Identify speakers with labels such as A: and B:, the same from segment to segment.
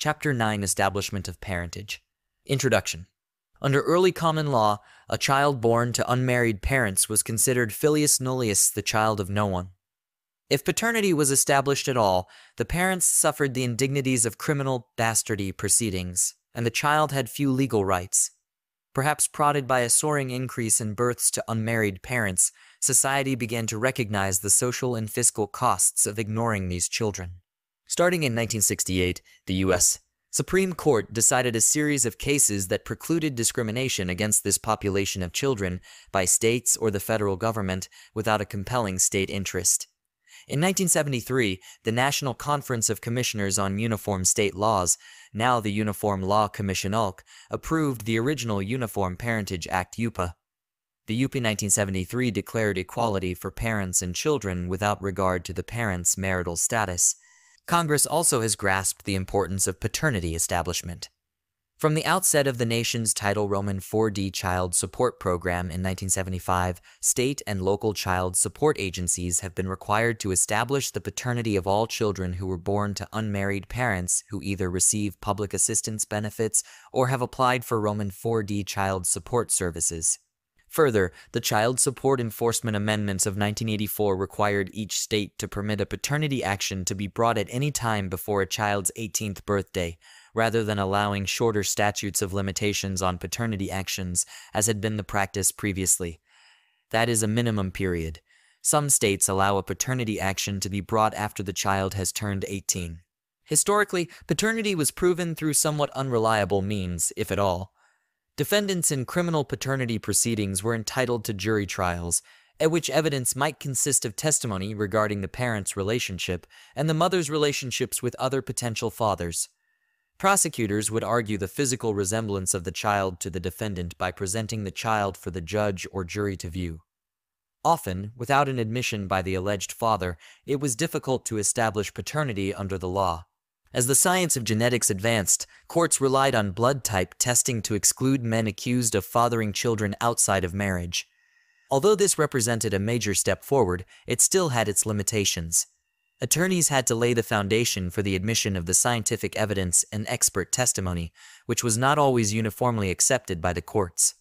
A: Chapter 9 Establishment of Parentage. Introduction. Under early common law, a child born to unmarried parents was considered filius nullius, the child of no one. If paternity was established at all, the parents suffered the indignities of criminal bastardy proceedings, and the child had few legal rights. Perhaps prodded by a soaring increase in births to unmarried parents, society began to recognize the social and fiscal costs of ignoring these children. Starting in 1968, the U.S. Supreme Court decided a series of cases that precluded discrimination against this population of children by states or the federal government without a compelling state interest. In 1973, the National Conference of Commissioners on Uniform State Laws, now the Uniform Law Commission ULC, approved the original Uniform Parentage Act UPA. The UPA 1973 declared equality for parents and children without regard to the parents' marital status. Congress also has grasped the importance of paternity establishment. From the outset of the nation's Title IV Child Support Program in 1975, state and local child support agencies have been required to establish the paternity of all children who were born to unmarried parents who either receive public assistance benefits or have applied for IV child support services. Further, the Child Support Enforcement Amendments of 1984 required each state to permit a paternity action to be brought at any time before a child's 18th birthday, rather than allowing shorter statutes of limitations on paternity actions, as had been the practice previously. That is a minimum period. Some states allow a paternity action to be brought after the child has turned 18. Historically, paternity was proven through somewhat unreliable means, if at all. Defendants in criminal paternity proceedings were entitled to jury trials, at which evidence might consist of testimony regarding the parents' relationship and the mother's relationships with other potential fathers. Prosecutors would argue the physical resemblance of the child to the defendant by presenting the child for the judge or jury to view. Often, without an admission by the alleged father, it was difficult to establish paternity under the law. As the science of genetics advanced, courts relied on blood type testing to exclude men accused of fathering children outside of marriage. Although this represented a major step forward, it still had its limitations. Attorneys had to lay the foundation for the admission of the scientific evidence and expert testimony, which was not always uniformly accepted by the courts.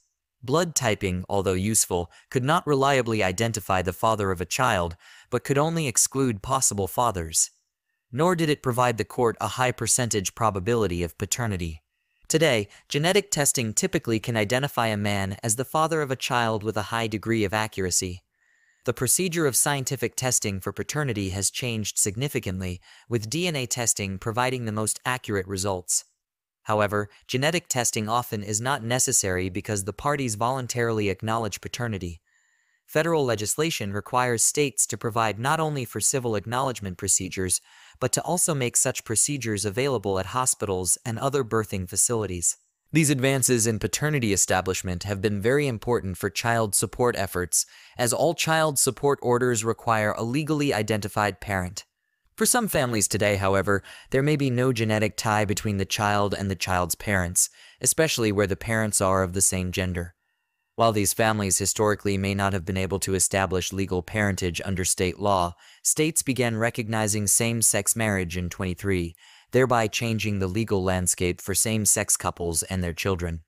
A: Blood typing, although useful, could not reliably identify the father of a child, but could only exclude possible fathers. Nor did it provide the court a high percentage probability of paternity. Today, genetic testing typically can identify a man as the father of a child with a high degree of accuracy. The procedure of scientific testing for paternity has changed significantly, with DNA testing providing the most accurate results. However, genetic testing often is not necessary because the parties voluntarily acknowledge paternity. Federal legislation requires states to provide not only for civil acknowledgement procedures, but to also make such procedures available at hospitals and other birthing facilities. These advances in paternity establishment have been very important for child support efforts, as all child support orders require a legally identified parent. For some families today, however, there may be no genetic tie between the child and the child's parents, especially where the parents are of the same gender. While these families historically may not have been able to establish legal parentage under state law, states began recognizing same-sex marriage in 2023, thereby changing the legal landscape for same-sex couples and their children.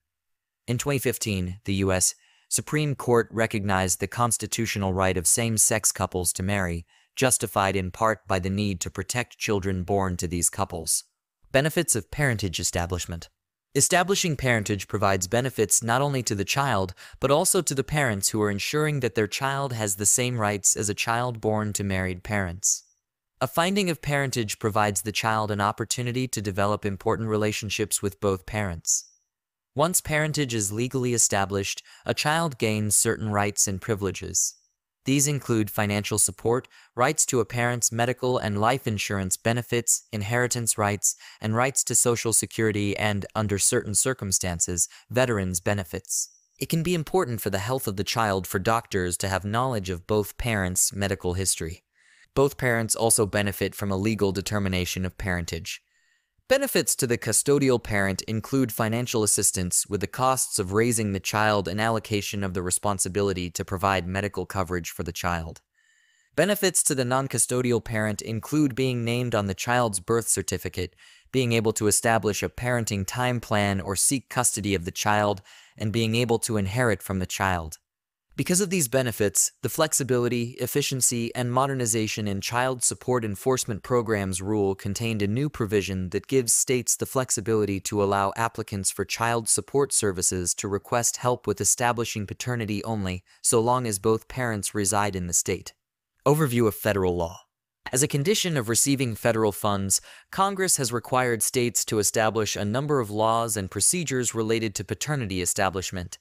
A: In 2015, the U.S. Supreme Court recognized the constitutional right of same-sex couples to marry, justified in part by the need to protect children born to these couples. Benefits of parentage establishment. Establishing parentage provides benefits not only to the child, but also to the parents who are ensuring that their child has the same rights as a child born to married parents. A finding of parentage provides the child an opportunity to develop important relationships with both parents. Once parentage is legally established, a child gains certain rights and privileges. These include financial support, rights to a parent's medical and life insurance benefits, inheritance rights, and rights to Social Security and, under certain circumstances, veterans' benefits. It can be important for the health of the child for doctors to have knowledge of both parents' medical history. Both parents also benefit from a legal determination of parentage. Benefits to the custodial parent include financial assistance with the costs of raising the child and allocation of the responsibility to provide medical coverage for the child. Benefits to the non-custodial parent include being named on the child's birth certificate, being able to establish a parenting time plan or seek custody of the child, and being able to inherit from the child. Because of these benefits, the flexibility, efficiency, and modernization in child support enforcement programs rule contained a new provision that gives states the flexibility to allow applicants for child support services to request help with establishing paternity only, so long as both parents reside in the state. Overview of federal law. As a condition of receiving federal funds, Congress has required states to establish a number of laws and procedures related to paternity establishment.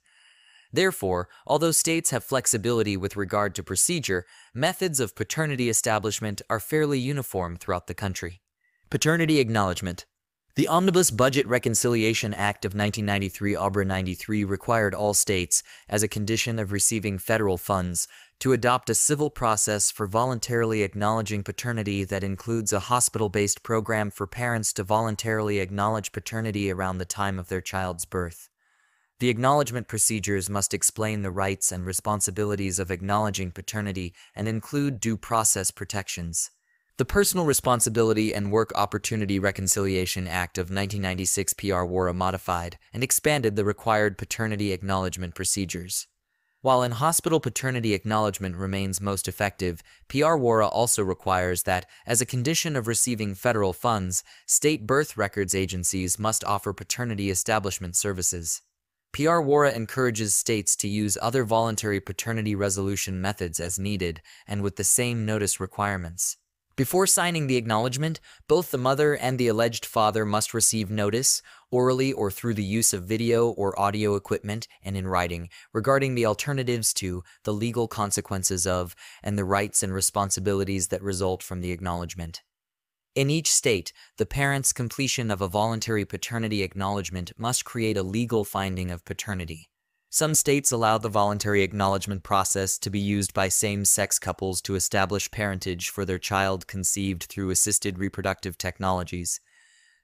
A: Therefore, although states have flexibility with regard to procedure, methods of paternity establishment are fairly uniform throughout the country. Paternity acknowledgement. The Omnibus Budget Reconciliation Act of 1993 (OBRA 93) required all states, as a condition of receiving federal funds, to adopt a civil process for voluntarily acknowledging paternity that includes a hospital-based program for parents to voluntarily acknowledge paternity around the time of their child's birth. The acknowledgement procedures must explain the rights and responsibilities of acknowledging paternity and include due process protections. The Personal Responsibility and Work Opportunity Reconciliation Act of 1996 (PR-WORA) modified and expanded the required paternity acknowledgement procedures. While in-hospital paternity acknowledgement remains most effective, PR-WORA also requires that, as a condition of receiving federal funds, state birth records agencies must offer paternity establishment services. PR-WORA encourages states to use other voluntary paternity resolution methods as needed and with the same notice requirements. Before signing the acknowledgement, both the mother and the alleged father must receive notice, orally or through the use of video or audio equipment and in writing, regarding the alternatives to, the legal consequences of, and the rights and responsibilities that result from the acknowledgement. In each state, the parent's completion of a voluntary paternity acknowledgement must create a legal finding of paternity. Some states allow the voluntary acknowledgement process to be used by same-sex couples to establish parentage for their child conceived through assisted reproductive technologies.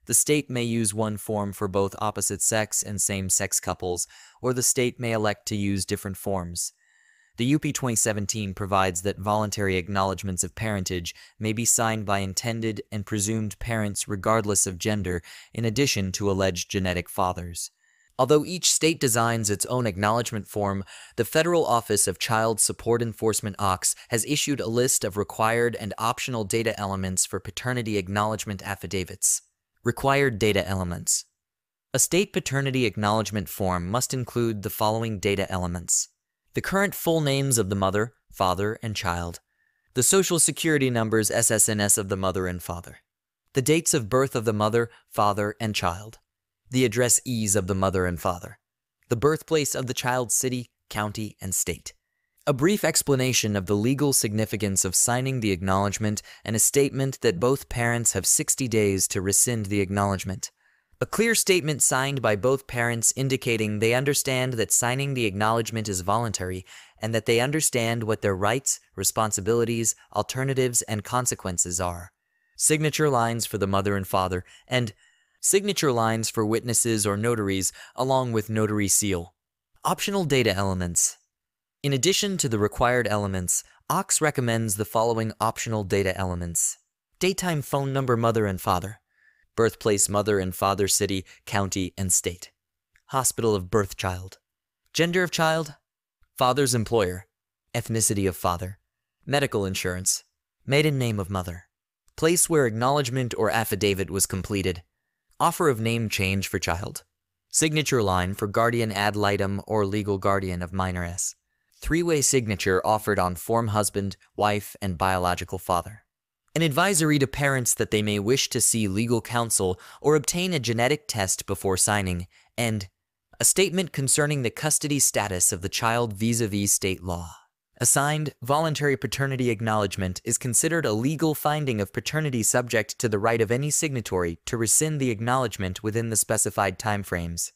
A: The state may use one form for both opposite-sex and same-sex couples, or the state may elect to use different forms. The UP 2017 provides that voluntary acknowledgments of parentage may be signed by intended and presumed parents regardless of gender, in addition to alleged genetic fathers. Although each state designs its own acknowledgement form, the Federal Office of Child Support Enforcement (OCS) has issued a list of required and optional data elements for paternity acknowledgement affidavits. Required data elements. A state paternity acknowledgement form must include the following data elements: the current full names of the mother, father, and child, the Social Security numbers SSNS of the mother and father, the dates of birth of the mother, father, and child, the addressees of the mother and father, the birthplace of the child's city, county, and state. A brief explanation of the legal significance of signing the acknowledgement and a statement that both parents have 60 days to rescind the acknowledgement. A clear statement signed by both parents indicating they understand that signing the acknowledgement is voluntary and that they understand what their rights, responsibilities, alternatives, and consequences are. Signature lines for the mother and father, and signature lines for witnesses or notaries, along with notary seal. Optional data elements. In addition to the required elements, OCS recommends the following optional data elements: daytime phone number mother and father, birthplace mother and father city, county, and state, hospital of birth child, gender of child, father's employer, ethnicity of father, medical insurance, maiden name of mother, place where acknowledgement or affidavit was completed, offer of name change for child, signature line for guardian ad litem or legal guardian of minor S, three-way signature offered on form husband, wife, and biological father. An advisory to parents that they may wish to see legal counsel or obtain a genetic test before signing, and a statement concerning the custody status of the child vis-a-vis state law. A signed, voluntary paternity acknowledgement is considered a legal finding of paternity subject to the right of any signatory to rescind the acknowledgement within the specified timeframes.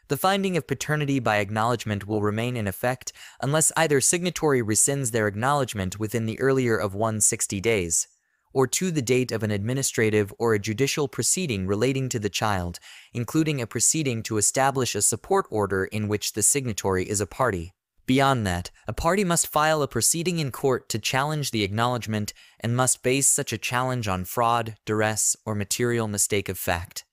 A: The finding of paternity by acknowledgement will remain in effect unless either signatory rescinds their acknowledgement within the earlier of 160 days, or to the date of an administrative or a judicial proceeding relating to the child, including a proceeding to establish a support order in which the signatory is a party. Beyond that, a party must file a proceeding in court to challenge the acknowledgement and must base such a challenge on fraud, duress, or material mistake of fact.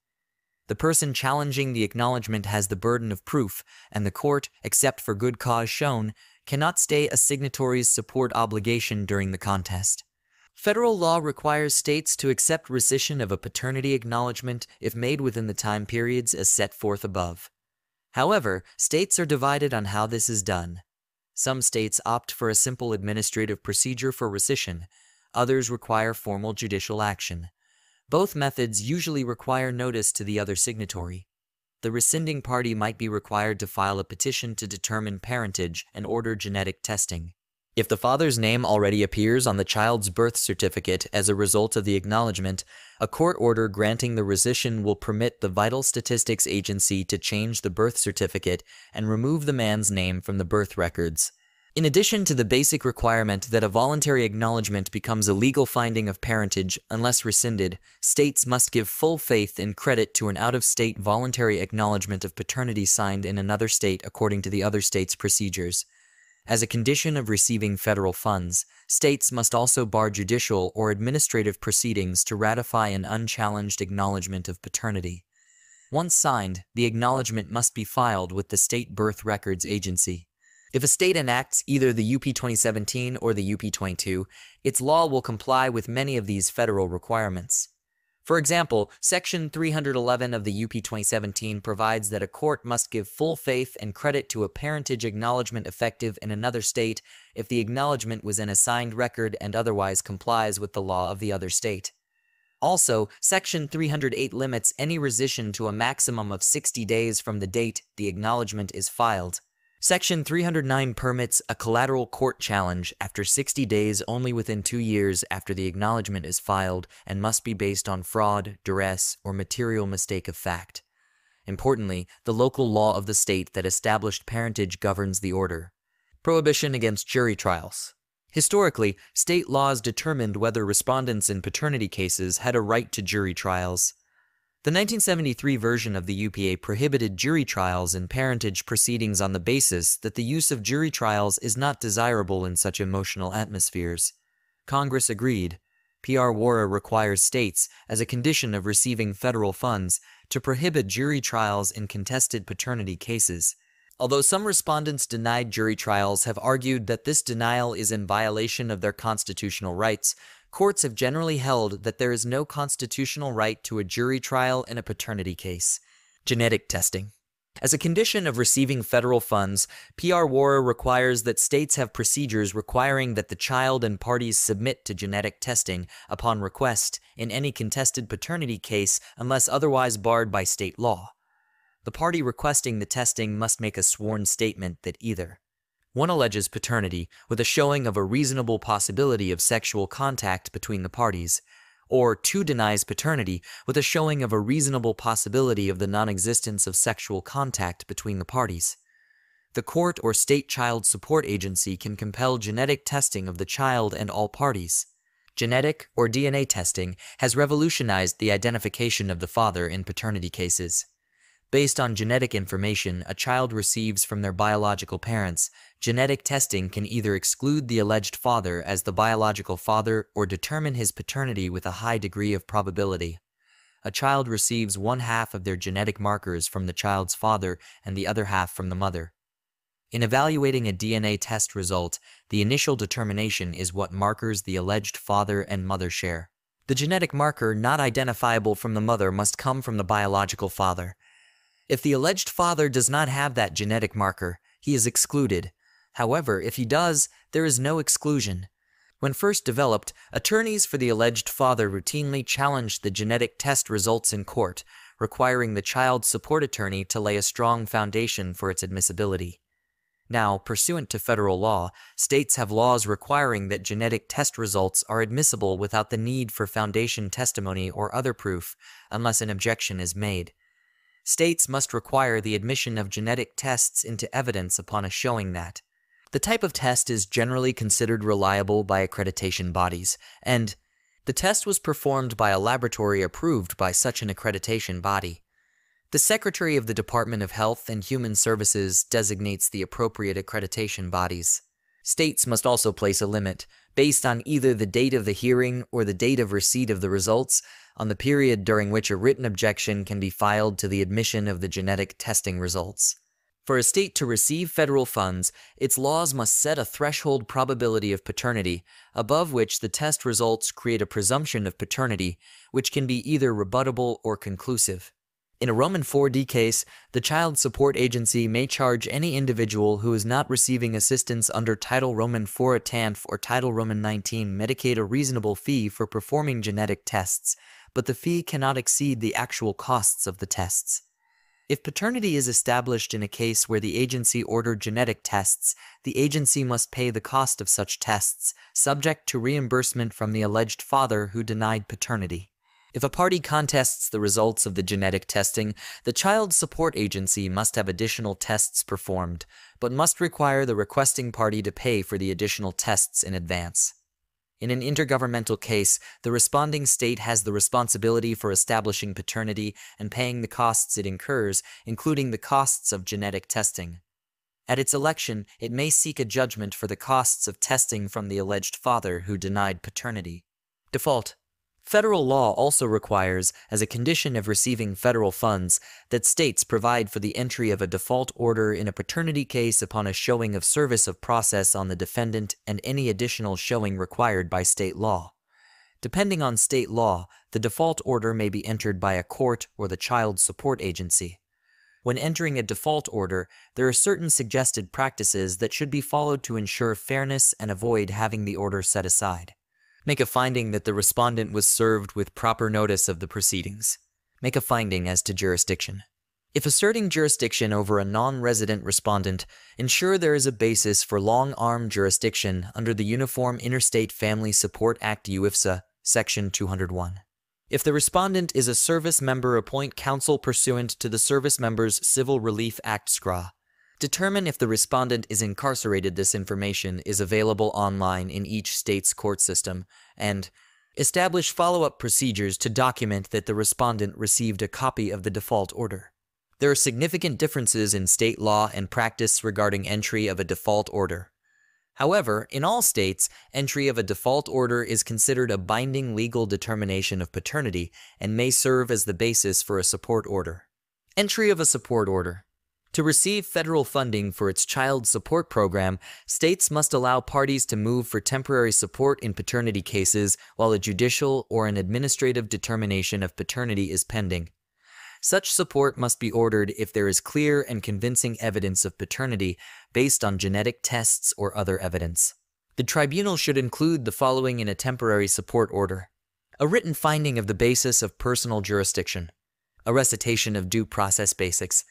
A: The person challenging the acknowledgement has the burden of proof, and the court, except for good cause shown, cannot stay a signatory's support obligation during the contest. Federal law requires states to accept rescission of a paternity acknowledgement if made within the time periods as set forth above. However, states are divided on how this is done. Some states opt for a simple administrative procedure for rescission, others require formal judicial action. Both methods usually require notice to the other signatory. The rescinding party might be required to file a petition to determine parentage and order genetic testing. If the father's name already appears on the child's birth certificate as a result of the acknowledgement, a court order granting the rescission will permit the Vital Statistics Agency to change the birth certificate and remove the man's name from the birth records. In addition to the basic requirement that a voluntary acknowledgement becomes a legal finding of parentage unless rescinded, states must give full faith and credit to an out-of-state voluntary acknowledgement of paternity signed in another state according to the other state's procedures. As a condition of receiving federal funds, states must also bar judicial or administrative proceedings to ratify an unchallenged acknowledgement of paternity. Once signed, the acknowledgement must be filed with the state birth records agency. If a state enacts either the UP 2017 or the UP 22, its law will comply with many of these federal requirements. For example, Section 311 of the UP 2017 provides that a court must give full faith and credit to a parentage acknowledgement effective in another state if the acknowledgement was in a signed record and otherwise complies with the law of the other state. Also, Section 308 limits any rescission to a maximum of 60 days from the date the acknowledgement is filed. Section 309 permits a collateral court challenge after 60 days only within 2 years after the acknowledgement is filed and must be based on fraud, duress, or material mistake of fact. Importantly, the local law of the state that established parentage governs the order. Prohibition against jury trials. Historically, state laws determined whether respondents in paternity cases had a right to jury trials. The 1973 version of the UPA prohibited jury trials in parentage proceedings on the basis that the use of jury trials is not desirable in such emotional atmospheres. Congress agreed. P.R. Warra requires states, as a condition of receiving federal funds, to prohibit jury trials in contested paternity cases. Although some respondents denied jury trials have argued that this denial is in violation of their constitutional rights, courts have generally held that there is no constitutional right to a jury trial in a paternity case. Genetic testing. As a condition of receiving federal funds, P.R. Warra requires that states have procedures requiring that the child and parties submit to genetic testing upon request in any contested paternity case unless otherwise barred by state law. The party requesting the testing must make a sworn statement that either 1. Alleges paternity with a showing of a reasonable possibility of sexual contact between the parties, or 2. Denies paternity with a showing of a reasonable possibility of the non-existence of sexual contact between the parties. The court or state child support agency can compel genetic testing of the child and all parties. Genetic or DNA testing has revolutionized the identification of the father in paternity cases. Based on genetic information a child receives from their biological parents, genetic testing can either exclude the alleged father as the biological father or determine his paternity with a high degree of probability. A child receives one half of their genetic markers from the child's father and the other half from the mother. In evaluating a DNA test result, the initial determination is what markers the alleged father and mother share. The genetic marker not identifiable from the mother must come from the biological father. If the alleged father does not have that genetic marker, he is excluded. However, if he does, there is no exclusion. When first developed, attorneys for the alleged father routinely challenged the genetic test results in court, requiring the child support attorney to lay a strong foundation for its admissibility. Now, pursuant to federal law, states have laws requiring that genetic test results are admissible without the need for foundation testimony or other proof, unless an objection is made. States must require the admission of genetic tests into evidence upon a showing that the type of test is generally considered reliable by accreditation bodies, and the test was performed by a laboratory approved by such an accreditation body. The Secretary of the Department of Health and Human Services designates the appropriate accreditation bodies. States must also place a limit, based on either the date of the hearing or the date of receipt of the results, on the period during which a written objection can be filed to the admission of the genetic testing results. For a state to receive federal funds, its laws must set a threshold probability of paternity, above which the test results create a presumption of paternity, which can be either rebuttable or conclusive. In a Roman 4D case, the Child Support Agency may charge any individual who is not receiving assistance under Title Roman 4 TANF or Title Roman 19 Medicaid a reasonable fee for performing genetic tests, but the fee cannot exceed the actual costs of the tests. If paternity is established in a case where the agency ordered genetic tests, the agency must pay the cost of such tests, subject to reimbursement from the alleged father who denied paternity. If a party contests the results of the genetic testing, the Child Support Agency must have additional tests performed, but must require the requesting party to pay for the additional tests in advance. In an intergovernmental case, the responding state has the responsibility for establishing paternity and paying the costs it incurs, including the costs of genetic testing. At its election, it may seek a judgment for the costs of testing from the alleged father who denied paternity. Default. Federal law also requires, as a condition of receiving federal funds, that states provide for the entry of a default order in a paternity case upon a showing of service of process on the defendant and any additional showing required by state law. Depending on state law, the default order may be entered by a court or the Child Support Agency. When entering a default order, there are certain suggested practices that should be followed to ensure fairness and avoid having the order set aside. Make a finding that the respondent was served with proper notice of the proceedings. Make a finding as to jurisdiction. If asserting jurisdiction over a non-resident respondent, ensure there is a basis for long-arm jurisdiction under the Uniform Interstate Family Support Act UIFSA, Section 201. If the respondent is a service member, appoint counsel pursuant to the Service Members Civil Relief Act SCRA. Determine if the respondent is incarcerated. This information is available online in each state's court system, and establish follow-up procedures to document that the respondent received a copy of the default order. There are significant differences in state law and practice regarding entry of a default order. However, in all states, entry of a default order is considered a binding legal determination of paternity and may serve as the basis for a support order. Entry of a support order. To receive federal funding for its child support program, states must allow parties to move for temporary support in paternity cases while a judicial or an administrative determination of paternity is pending. Such support must be ordered if there is clear and convincing evidence of paternity based on genetic tests or other evidence. The tribunal should include the following in a temporary support order: a written finding of the basis of personal jurisdiction, a recitation of due process basics,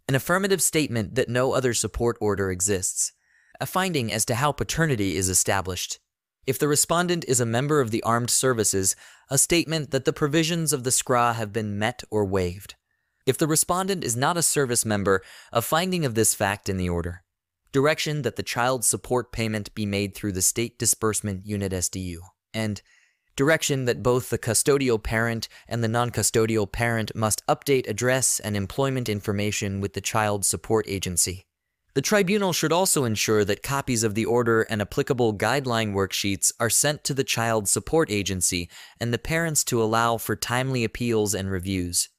A: an affirmative statement that no other support order exists, a finding as to how paternity is established. If the respondent is a member of the armed services, a statement that the provisions of the SCRA have been met or waived. If the respondent is not a service member, a finding of this fact in the order. Direction that the child support payment be made through the State Disbursement Unit SDU, and direction that both the custodial parent and the non-custodial parent must update address and employment information with the Child Support Agency. The tribunal should also ensure that copies of the order and applicable guideline worksheets are sent to the Child Support Agency and the parents to allow for timely appeals and reviews.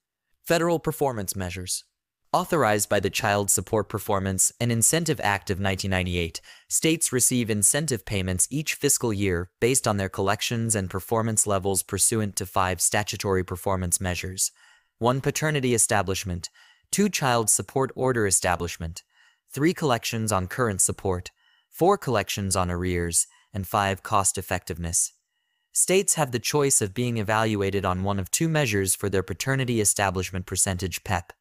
A: Federal performance measures. Authorized by the Child Support Performance and Incentive Act of 1998, states receive incentive payments each fiscal year based on their collections and performance levels pursuant to 5 statutory performance measures: 1 paternity establishment, 2 child support order establishment, 3 collections on current support, 4 collections on arrears, and 5 cost effectiveness. States have the choice of being evaluated on one of 2 measures for their paternity establishment percentage PEP.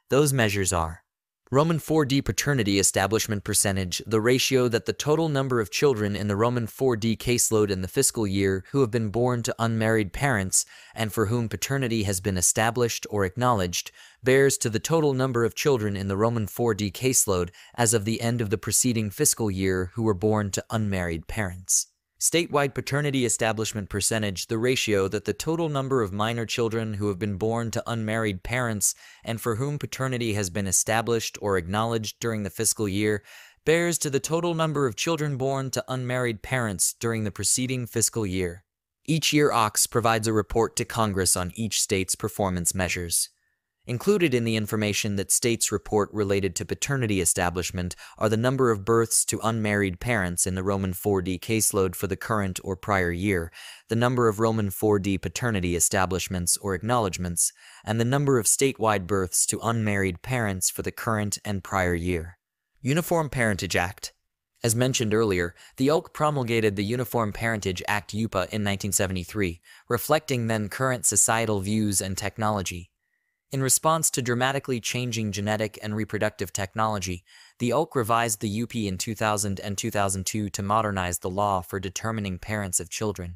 A: Those measures are: Roman 4D paternity establishment percentage, the ratio that the total number of children in the Roman 4D caseload in the fiscal year who have been born to unmarried parents and for whom paternity has been established or acknowledged bears to the total number of children in the Roman 4D caseload as of the end of the preceding fiscal year who were born to unmarried parents. Statewide paternity establishment percentage, the ratio that the total number of minor children who have been born to unmarried parents and for whom paternity has been established or acknowledged during the fiscal year bears to the total number of children born to unmarried parents during the preceding fiscal year. Each year, OCS provides a report to Congress on each state's performance measures. Included in the information that states report related to paternity establishment are the number of births to unmarried parents in the Roman 4D caseload for the current or prior year, the number of Roman 4D paternity establishments or acknowledgments, and the number of statewide births to unmarried parents for the current and prior year. Uniform Parentage Act. As mentioned earlier, the OAK promulgated the Uniform Parentage Act UPA in 1973, reflecting then current societal views and technology. In response to dramatically changing genetic and reproductive technology, the OAK revised the UP in 2000 and 2002 to modernize the law for determining parents of children.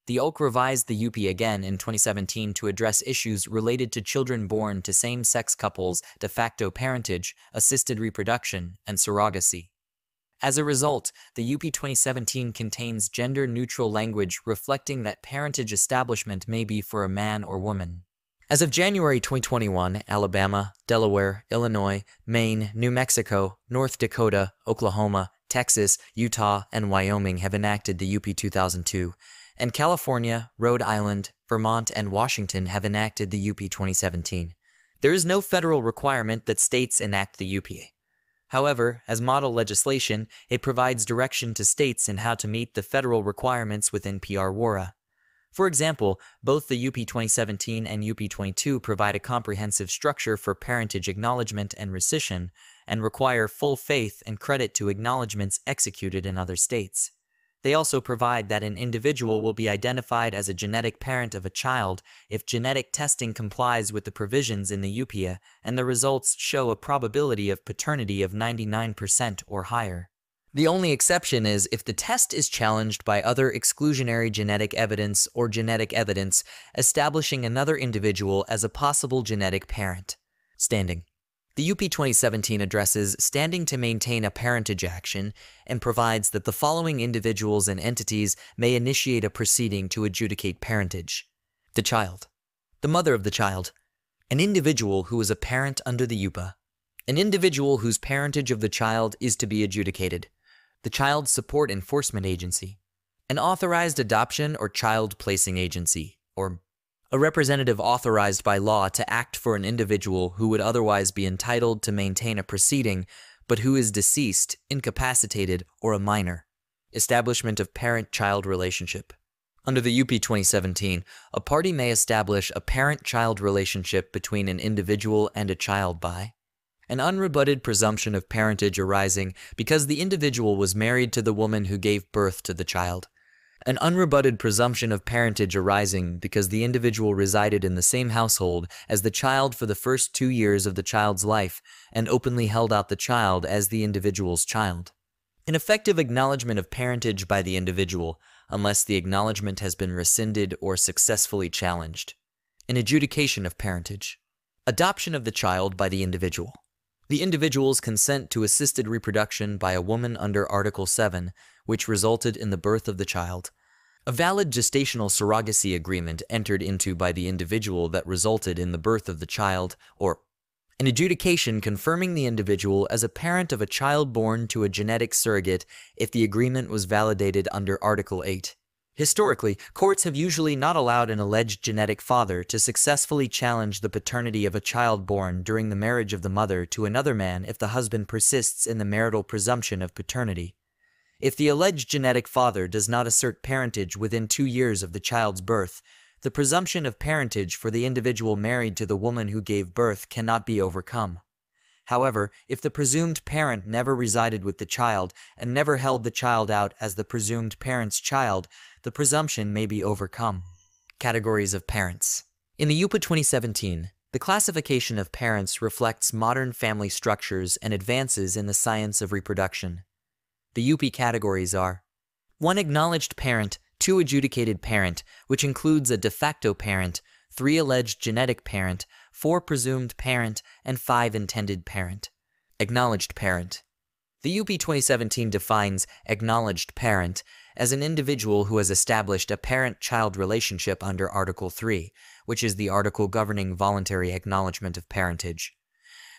A: The OAK revised the UP again in 2017 to address issues related to children born to same-sex couples, de facto parentage, assisted reproduction, and surrogacy. As a result, the UP 2017 contains gender-neutral language reflecting that parentage establishment may be for a man or woman. As of January 2021, Alabama, Delaware, Illinois, Maine, New Mexico, North Dakota, Oklahoma, Texas, Utah, and Wyoming have enacted the UP 2002, and California, Rhode Island, Vermont, and Washington have enacted the UP 2017. There is no federal requirement that states enact the UP. However, as model legislation, it provides direction to states in how to meet the federal requirements within PR-WARA. For example, both the UP 2017 and UP 22 provide a comprehensive structure for parentage acknowledgement and rescission, and require full faith and credit to acknowledgements executed in other states. They also provide that an individual will be identified as a genetic parent of a child if genetic testing complies with the provisions in the UPIA and the results show a probability of paternity of 99% or higher. The only exception is if the test is challenged by other exclusionary genetic evidence or genetic evidence establishing another individual as a possible genetic parent. Standing. The UP 2017 addresses standing to maintain a parentage action and provides that the following individuals and entities may initiate a proceeding to adjudicate parentage. The child. The mother of the child. An individual who is a parent under the UPA. An individual whose parentage of the child is to be adjudicated. The Child Support Enforcement Agency, an authorized adoption or child placing agency, or a representative authorized by law to act for an individual who would otherwise be entitled to maintain a proceeding, but who is deceased, incapacitated, or a minor. Establishment of parent-child relationship. Under the UP 2017, a party may establish a parent-child relationship between an individual and a child by an unrebutted presumption of parentage arising because the individual was married to the woman who gave birth to the child. An unrebutted presumption of parentage arising because the individual resided in the same household as the child for the first 2 years of the child's life and openly held out the child as the individual's child. An effective acknowledgement of parentage by the individual, unless the acknowledgement has been rescinded or successfully challenged. An adjudication of parentage. Adoption of the child by the individual. The individual's consent to assisted reproduction by a woman under Article 7, which resulted in the birth of the child. A valid gestational surrogacy agreement entered into by the individual that resulted in the birth of the child, or an adjudication confirming the individual as a parent of a child born to a genetic surrogate if the agreement was validated under Article 8. Historically, courts have usually not allowed an alleged genetic father to successfully challenge the paternity of a child born during the marriage of the mother to another man if the husband persists in the marital presumption of paternity. If the alleged genetic father does not assert parentage within 2 years of the child's birth, the presumption of parentage for the individual married to the woman who gave birth cannot be overcome. However, if the presumed parent never resided with the child and never held the child out as the presumed parent's child, the presumption may be overcome. Categories of parents. In the UPA 2017, the classification of parents reflects modern family structures and advances in the science of reproduction. The UP categories are 1 acknowledged parent, 2 adjudicated parent, which includes a de facto parent, 3 alleged genetic parent, 4 presumed parent, and 5 intended parent. Acknowledged parent. The UP 2017 defines acknowledged parent as an individual who has established a parent-child relationship under Article 3, which is the article governing voluntary acknowledgement of parentage.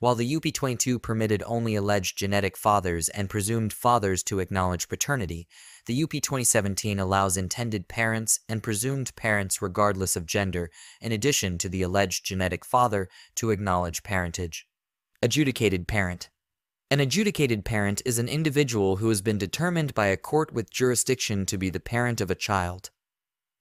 A: While the UP 22 permitted only alleged genetic fathers and presumed fathers to acknowledge paternity, the UP 2017 allows intended parents and presumed parents regardless of gender, in addition to the alleged genetic father, to acknowledge parentage. Adjudicated parent. An adjudicated parent is an individual who has been determined by a court with jurisdiction to be the parent of a child.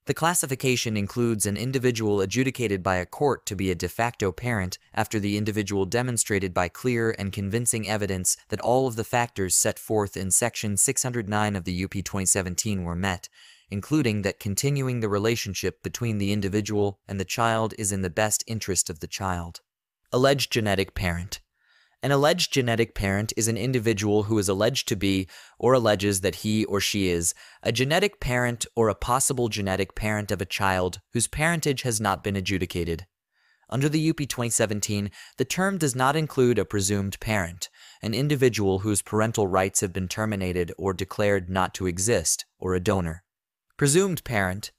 A: The classification includes an individual adjudicated by a court to be a de facto parent after the individual demonstrated by clear and convincing evidence that all of the factors set forth in Section 609 of the UP 2017 were met, including that continuing the relationship between the individual and the child is in the best interest of the child. Alleged genetic parent. An alleged genetic parent is an individual who is alleged to be, or alleges that he or she is, a genetic parent or a possible genetic parent of a child whose parentage has not been adjudicated. Under the UP 2017, the term does not include a presumed parent, an individual whose parental rights have been terminated or declared not to exist, or a donor. Presumed parent.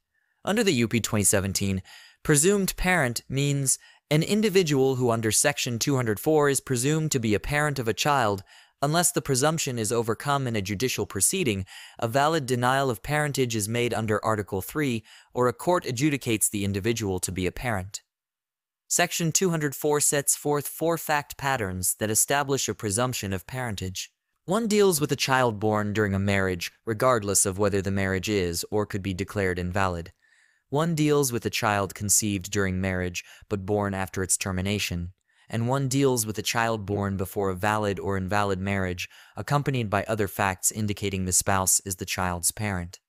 A: Under the UP 2017, presumed parent means an individual who under Section 204 is presumed to be a parent of a child, unless the presumption is overcome in a judicial proceeding, a valid denial of parentage is made under Article 3, or a court adjudicates the individual to be a parent. Section 204 sets forth 4 fact patterns that establish a presumption of parentage. 1 deals with a child born during a marriage, regardless of whether the marriage is or could be declared invalid. 1 deals with a child conceived during marriage but born after its termination, and 1 deals with a child born before a valid or invalid marriage, accompanied by other facts indicating the spouse is the child's parent.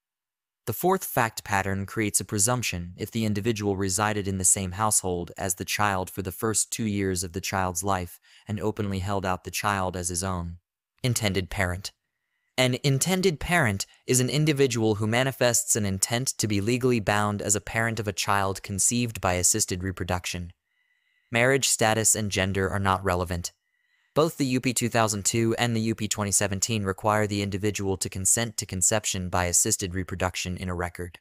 A: The 4th fact pattern creates a presumption if the individual resided in the same household as the child for the first 2 years of the child's life and openly held out the child as his own. Intended parent. An intended parent is an individual who manifests an intent to be legally bound as a parent of a child conceived by assisted reproduction. Marriage status and gender are not relevant. Both the UP 2002 and the UP 2017 require the individual to consent to conception by assisted reproduction in a record.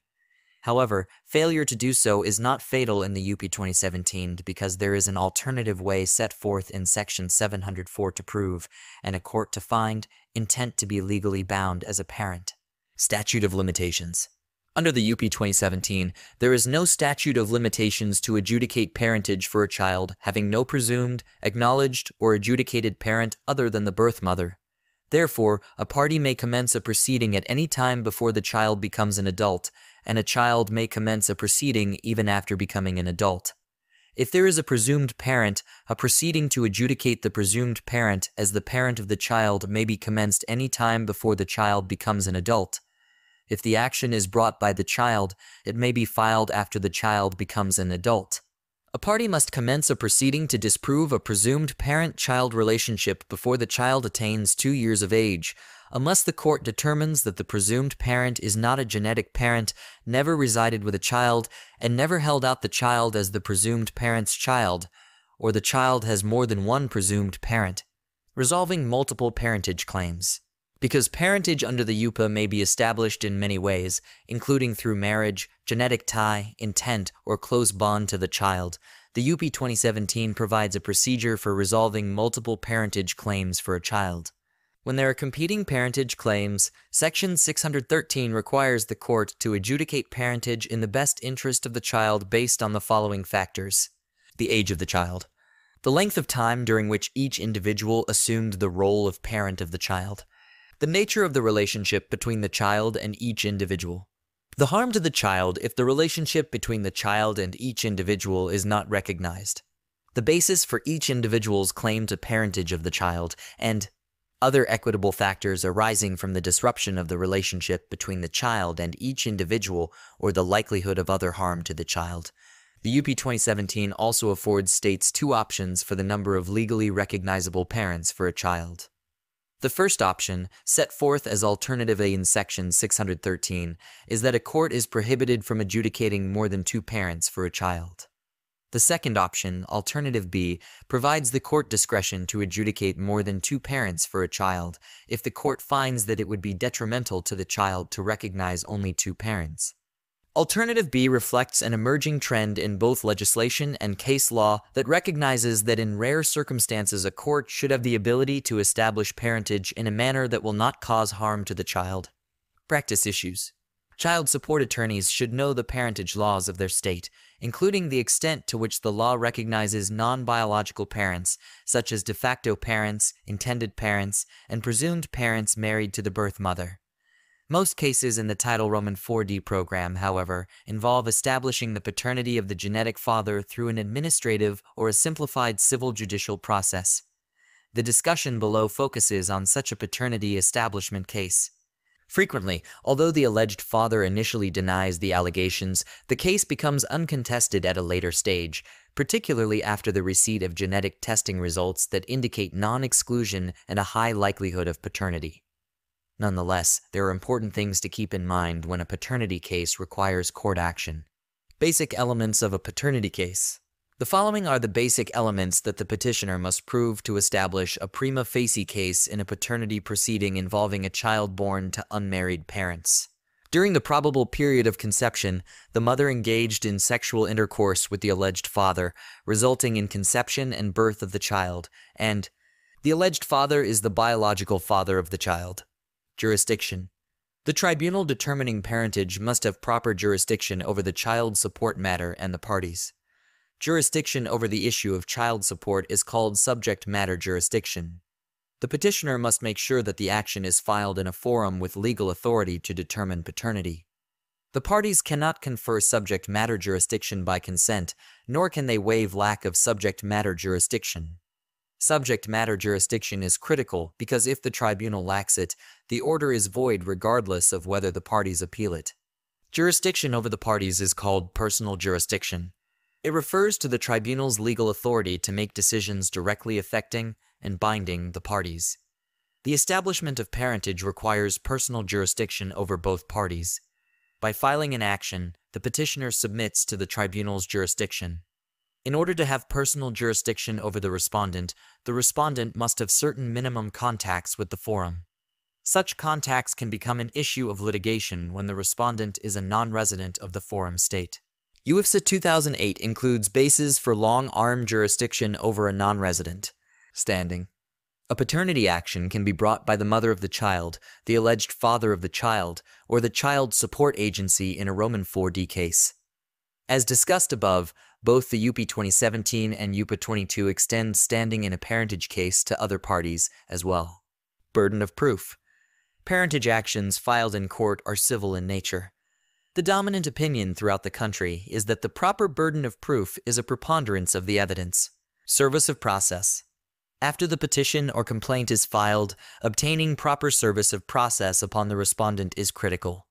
A: However, failure to do so is not fatal in the UP 2017 because there is an alternative way set forth in Section 704 to prove, and a court to find, intent to be legally bound as a parent. Statute of limitations. Under the UP 2017, there is no statute of limitations to adjudicate parentage for a child having no presumed, acknowledged, or adjudicated parent other than the birth mother. Therefore, a party may commence a proceeding at any time before the child becomes an adult, and a child may commence a proceeding even after becoming an adult. If there is a presumed parent, a proceeding to adjudicate the presumed parent as the parent of the child may be commenced any time before the child becomes an adult. If the action is brought by the child, it may be filed after the child becomes an adult. A party must commence a proceeding to disprove a presumed parent-child relationship before the child attains 2 years of age, unless the court determines that the presumed parent is not a genetic parent, never resided with a child, and never held out the child as the presumed parent's child, or the child has more than one presumed parent. Resolving multiple parentage claims. Because parentage under the UPA may be established in many ways, including through marriage, genetic tie, intent, or close bond to the child, the UP 2017 provides a procedure for resolving multiple parentage claims for a child. When there are competing parentage claims, Section 613 requires the court to adjudicate parentage in the best interest of the child based on the following factors. The age of the child. The length of time during which each individual assumed the role of parent of the child. The nature of the relationship between the child and each individual. The harm to the child if the relationship between the child and each individual is not recognized. The basis for each individual's claim to parentage of the child, and other equitable factors arising from the disruption of the relationship between the child and each individual or the likelihood of other harm to the child. The UP 2017 also affords states 2 options for the number of legally recognizable parents for a child. The first option, set forth as alternative A in Section 613, is that a court is prohibited from adjudicating more than 2 parents for a child. The second option, Alternative B, provides the court discretion to adjudicate more than two parents for a child if the court finds that it would be detrimental to the child to recognize only two parents. Alternative B reflects an emerging trend in both legislation and case law that recognizes that in rare circumstances a court should have the ability to establish parentage in a manner that will not cause harm to the child. Practice issues. Child support attorneys should know the parentage laws of their state, including the extent to which the law recognizes non-biological parents, such as de facto parents, intended parents, and presumed parents married to the birth mother. Most cases in the Title Roman 4D program, however, involve establishing the paternity of the genetic father through an administrative or a simplified civil judicial process. The discussion below focuses on such a paternity establishment case. Frequently, although the alleged father initially denies the allegations, the case becomes uncontested at a later stage, particularly after the receipt of genetic testing results that indicate non-exclusion and a high likelihood of paternity. Nonetheless, there are important things to keep in mind when a paternity case requires court action. Basic elements of a paternity case. The following are the basic elements that the petitioner must prove to establish a prima facie case in a paternity proceeding involving a child born to unmarried parents. During the probable period of conception, the mother engaged in sexual intercourse with the alleged father, resulting in conception and birth of the child, and the alleged father is the biological father of the child. Jurisdiction. The tribunal determining parentage must have proper jurisdiction over the child support matter and the parties. Jurisdiction over the issue of child support is called subject matter jurisdiction. The petitioner must make sure that the action is filed in a forum with legal authority to determine paternity. The parties cannot confer subject matter jurisdiction by consent, nor can they waive lack of subject matter jurisdiction. Subject matter jurisdiction is critical because if the tribunal lacks it, the order is void regardless of whether the parties appeal it. Jurisdiction over the parties is called personal jurisdiction. It refers to the tribunal's legal authority to make decisions directly affecting and binding the parties. The establishment of parentage requires personal jurisdiction over both parties. By filing an action, the petitioner submits to the tribunal's jurisdiction. In order to have personal jurisdiction over the respondent must have certain minimum contacts with the forum. Such contacts can become an issue of litigation when the respondent is a non-resident of the forum state. UIFSA 2008 includes bases for long-arm jurisdiction over a non-resident. Standing. A paternity action can be brought by the mother of the child, the alleged father of the child, or the child support agency in a Roman 4D case. As discussed above, both the UP 2017 and UPA 22 extend standing in a parentage case to other parties as well. Burden of proof. Parentage actions filed in court are civil in nature. The dominant opinion throughout the country is that the proper burden of proof is a preponderance of the evidence. Service of process. After the petition or complaint is filed, obtaining proper service of process upon the respondent is critical.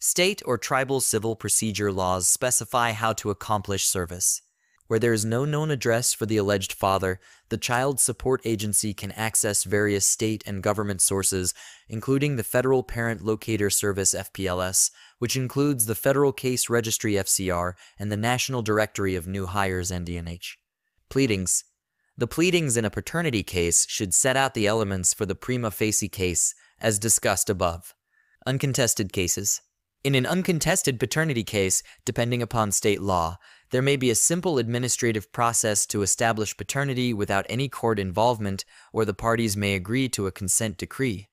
A: State or tribal civil procedure laws specify how to accomplish service. Where there is no known address for the alleged father, the Child Support Agency can access various state and government sources, including the Federal Parent Locator Service (FPLS), which includes the Federal Case Registry (FCR) and the National Directory of New Hires (NDNH). Pleadings. The pleadings in a paternity case should set out the elements for the prima facie case, as discussed above. Uncontested cases. In an uncontested paternity case, depending upon state law, there may be a simple administrative process to establish paternity without any court involvement, or the parties may agree to a consent decree.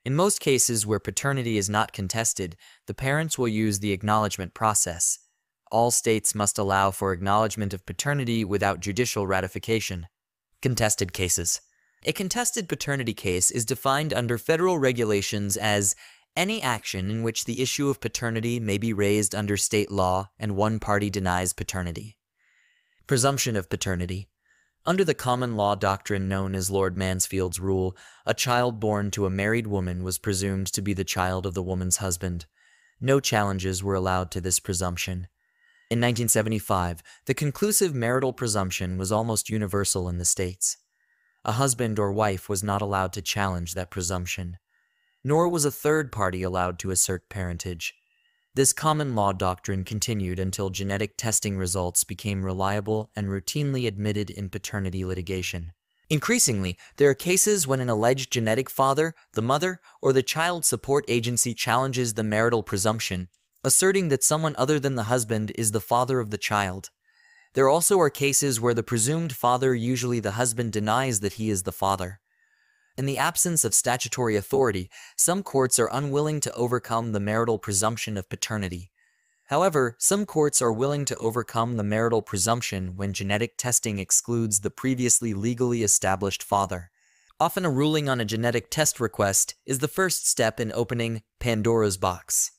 A: In most cases where paternity is not contested, the parents will use the acknowledgement process. All states must allow for acknowledgement of paternity without judicial ratification. Contested cases. A contested paternity case is defined under federal regulations as any action in which the issue of paternity may be raised under state law and one party denies paternity. Presumption of paternity. Under the common law doctrine known as Lord Mansfield's rule, a child born to a married woman was presumed to be the child of the woman's husband. No challenges were allowed to this presumption. In 1975, the conclusive marital presumption was almost universal in the states. A husband or wife was not allowed to challenge that presumption. Nor was a third party allowed to assert parentage. This common law doctrine continued until genetic testing results became reliable and routinely admitted in paternity litigation. Increasingly, there are cases when an alleged genetic father, the mother, or the child support agency challenges the marital presumption, asserting that someone other than the husband is the father of the child. There also are cases where the presumed father, usually the husband, denies that he is the father. In the absence of statutory authority, some courts are unwilling to overcome the marital presumption of paternity. However, some courts are willing to overcome the marital presumption when genetic testing excludes the previously legally established father. Often a ruling on a genetic test request is the first step in opening Pandora's box.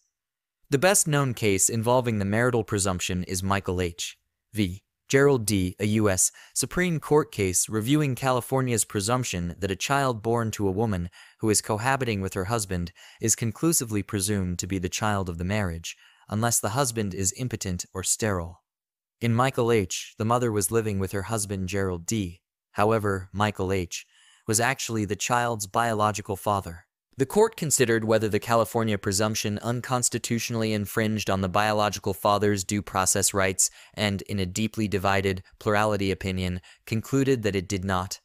A: The best-known case involving the marital presumption is Michael H. v. Gerald D., a U.S. Supreme Court case reviewing California's presumption that a child born to a woman who is cohabiting with her husband is conclusively presumed to be the child of the marriage, unless the husband is impotent or sterile. In Michael H., the mother was living with her husband Gerald D. However, Michael H. was actually the child's biological father. The court considered whether the California presumption unconstitutionally infringed on the biological father's due process rights and, in a deeply divided plurality opinion, concluded that it did not.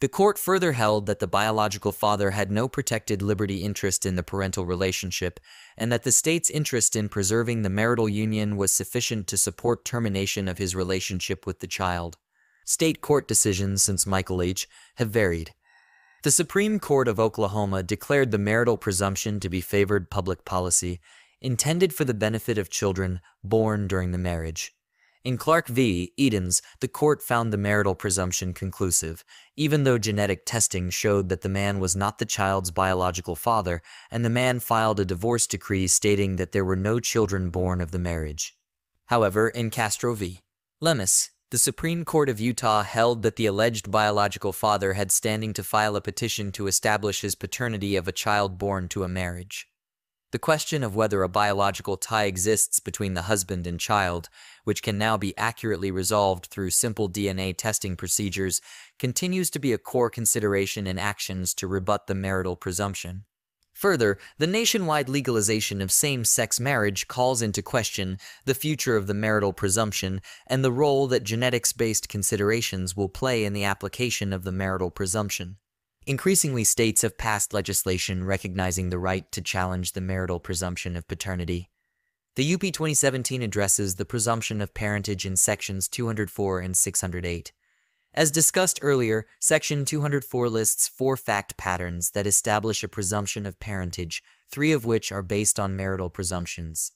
A: The court further held that the biological father had no protected liberty interest in the parental relationship, and that the state's interest in preserving the marital union was sufficient to support termination of his relationship with the child. State court decisions since Michael H. have varied. The Supreme Court of Oklahoma declared the marital presumption to be favored public policy, intended for the benefit of children born during the marriage. In Clark v. Edens, the court found the marital presumption conclusive, even though genetic testing showed that the man was not the child's biological father, and the man filed a divorce decree stating that there were no children born of the marriage. However, in Castro v. Lemus, the Supreme Court of Utah held that the alleged biological father had standing to file a petition to establish his paternity of a child born to a marriage. The question of whether a biological tie exists between the husband and child, which can now be accurately resolved through simple DNA testing procedures, continues to be a core consideration in actions to rebut the marital presumption. Further, the nationwide legalization of same-sex marriage calls into question the future of the marital presumption and the role that genetics-based considerations will play in the application of the marital presumption. Increasingly, states have passed legislation recognizing the right to challenge the marital presumption of paternity. The UP 2017 addresses the presumption of parentage in Sections 204 and 608. As discussed earlier, Section 204 lists 4 fact patterns that establish a presumption of parentage, 3 of which are based on marital presumptions.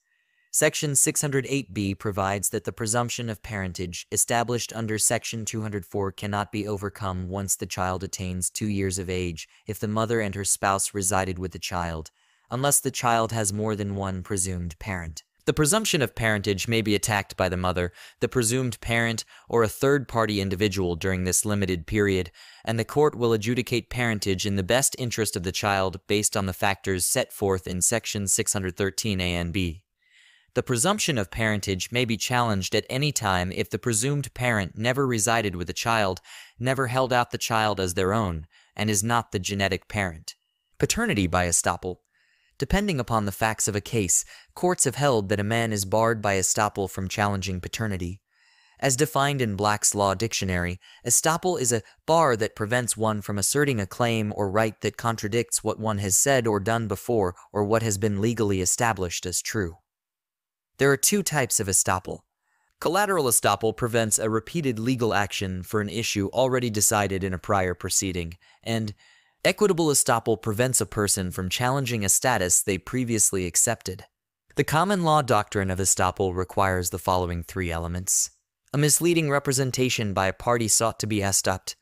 A: Section 608b provides that the presumption of parentage established under Section 204 cannot be overcome once the child attains 2 years of age if the mother and her spouse resided with the child, unless the child has more than one presumed parent. The presumption of parentage may be attacked by the mother, the presumed parent, or a third-party individual during this limited period, and the court will adjudicate parentage in the best interest of the child based on the factors set forth in Section 613a and b. The presumption of parentage may be challenged at any time if the presumed parent never resided with the child, never held out the child as their own, and is not the genetic parent. Paternity by estoppel. Depending upon the facts of a case, courts have held that a man is barred by estoppel from challenging paternity. As defined in Black's Law Dictionary, estoppel is a bar that prevents one from asserting a claim or right that contradicts what one has said or done before or what has been legally established as true. There are 2 types of estoppel. Collateral estoppel prevents a repeated legal action for an issue already decided in a prior proceeding, and equitable estoppel prevents a person from challenging a status they previously accepted. The common law doctrine of estoppel requires the following 3 elements: a misleading representation by a party sought to be estopped,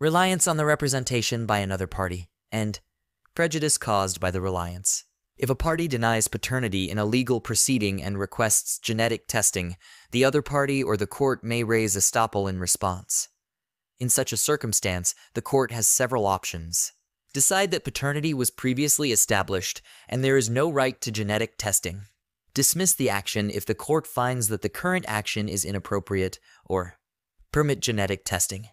A: reliance on the representation by another party, and prejudice caused by the reliance. If a party denies paternity in a legal proceeding and requests genetic testing, the other party or the court may raise estoppel in response. In such a circumstance, the court has several options. Decide that paternity was previously established and there is no right to genetic testing. Dismiss the action if the court finds that the current action is inappropriate, or permit genetic testing.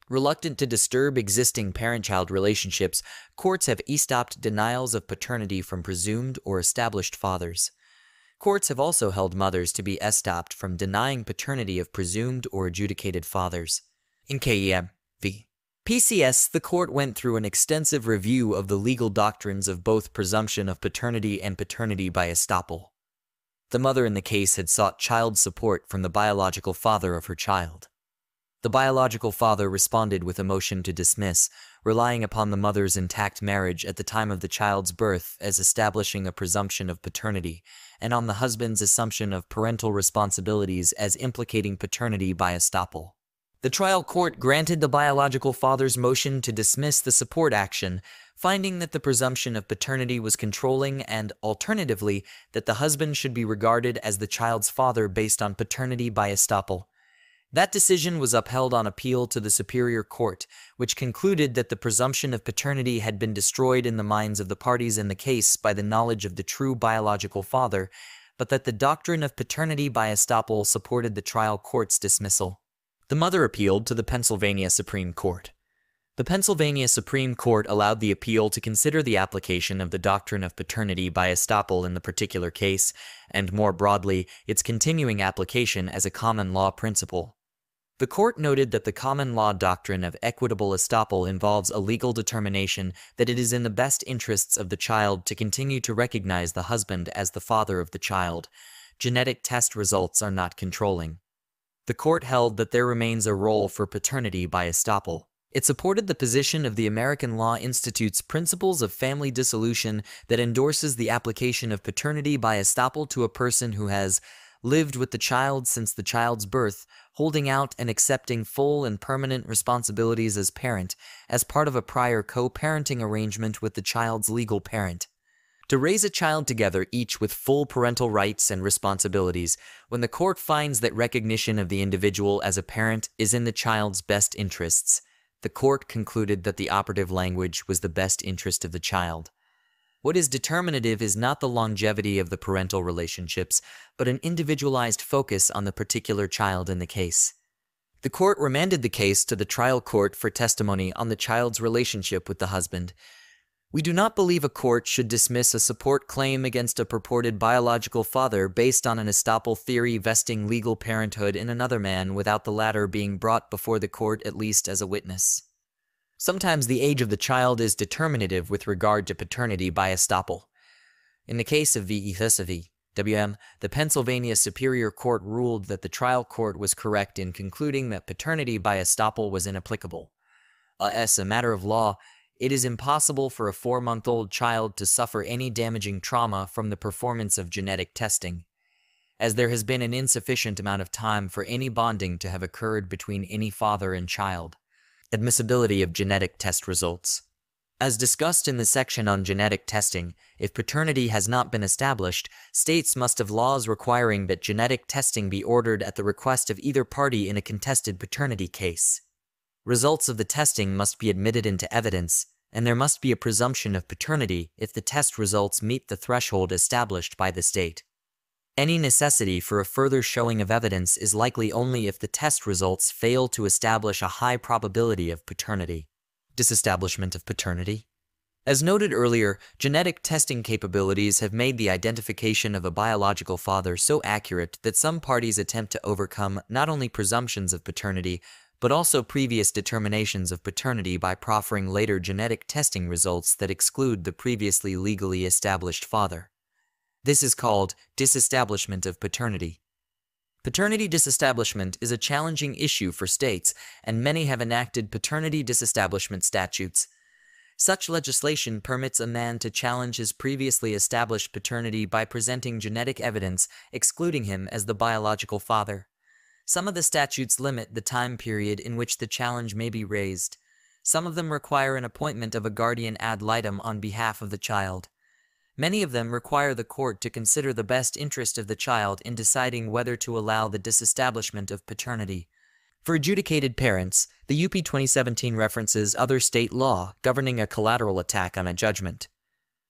A: Reluctant to disturb existing parent-child relationships, courts have estopped denials of paternity from presumed or established fathers. Courts have also held mothers to be estopped from denying paternity of presumed or adjudicated fathers. In Cashapp v. PCS, the court went through an extensive review of the legal doctrines of both presumption of paternity and paternity by estoppel. The mother in the case had sought child support from the biological father of her child. The biological father responded with a motion to dismiss, relying upon the mother's intact marriage at the time of the child's birth as establishing a presumption of paternity, and on the husband's assumption of parental responsibilities as implicating paternity by estoppel. The trial court granted the biological father's motion to dismiss the support action, finding that the presumption of paternity was controlling and, alternatively, that the husband should be regarded as the child's father based on paternity by estoppel. That decision was upheld on appeal to the Superior Court, which concluded that the presumption of paternity had been destroyed in the minds of the parties in the case by the knowledge of the true biological father, but that the doctrine of paternity by estoppel supported the trial court's dismissal. The mother appealed to the Pennsylvania Supreme Court. The Pennsylvania Supreme Court allowed the appeal to consider the application of the doctrine of paternity by estoppel in the particular case, and more broadly, its continuing application as a common law principle. The court noted that the common law doctrine of equitable estoppel involves a legal determination that it is in the best interests of the child to continue to recognize the husband as the father of the child. Genetic test results are not controlling. The court held that there remains a role for paternity by estoppel. It supported the position of the American Law Institute's Principles of Family Dissolution that endorses the application of paternity by estoppel to a person who has lived with the child since the child's birth, holding out and accepting full and permanent responsibilities as parent, as part of a prior co-parenting arrangement with the child's legal parent. To raise a child together, each with full parental rights and responsibilities, when the court finds that recognition of the individual as a parent is in the child's best interests, the court concluded that the operative language was the best interest of the child. What is determinative is not the longevity of the parental relationships, but an individualized focus on the particular child in the case. The court remanded the case to the trial court for testimony on the child's relationship with the husband. We do not believe a court should dismiss a support claim against a purported biological father based on an estoppel theory vesting legal parenthood in another man without the latter being brought before the court at least as a witness. Sometimes the age of the child is determinative with regard to paternity by estoppel. In the case of WM, the Pennsylvania Superior Court ruled that the trial court was correct in concluding that paternity by estoppel was inapplicable. As a matter of law, it is impossible for a 4-month-old child to suffer any damaging trauma from the performance of genetic testing, as there has been an insufficient amount of time for any bonding to have occurred between any father and child. Admissibility of genetic test results. As discussed in the section on genetic testing, if paternity has not been established, states must have laws requiring that genetic testing be ordered at the request of either party in a contested paternity case. Results of the testing must be admitted into evidence, and there must be a presumption of paternity if the test results meet the threshold established by the state. Any necessity for a further showing of evidence is likely only if the test results fail to establish a high probability of paternity. Disestablishment of paternity. As noted earlier, genetic testing capabilities have made the identification of a biological father so accurate that some parties attempt to overcome not only presumptions of paternity, but also previous determinations of paternity by proffering later genetic testing results that exclude the previously legally established father. This is called disestablishment of paternity. Paternity disestablishment is a challenging issue for states, and many have enacted paternity disestablishment statutes. Such legislation permits a man to challenge his previously established paternity by presenting genetic evidence excluding him as the biological father. Some of the statutes limit the time period in which the challenge may be raised. Some of them require an appointment of a guardian ad litem on behalf of the child. Many of them require the court to consider the best interest of the child in deciding whether to allow the disestablishment of paternity. For adjudicated parents, the UP 2017 references other state law governing a collateral attack on a judgment.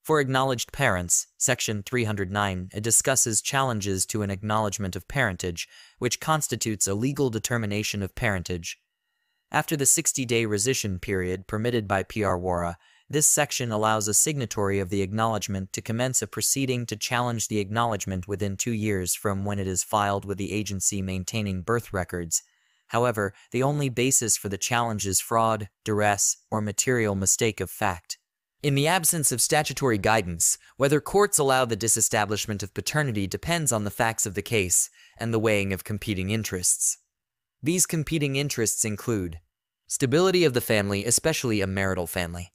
A: For acknowledged parents, Section 309 discusses challenges to an acknowledgement of parentage, which constitutes a legal determination of parentage. After the 60-day rescission period permitted by PR WARA, This section allows a signatory of the acknowledgement to commence a proceeding to challenge the acknowledgement within 2 years from when it is filed with the agency maintaining birth records. However, the only basis for the challenge is fraud, duress, or material mistake of fact. In the absence of statutory guidance, whether courts allow the disestablishment of paternity depends on the facts of the case and the weighing of competing interests. These competing interests include stability of the family, especially a marital family,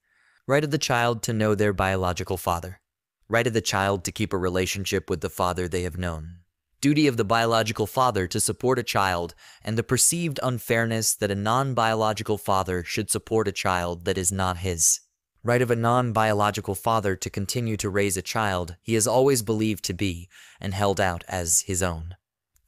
A: right of the child to know their biological father, right of the child to keep a relationship with the father they have known, duty of the biological father to support a child, and the perceived unfairness that a non-biological father should support a child that is not his. Right of a non-biological father to continue to raise a child he is always believed to be and held out as his own.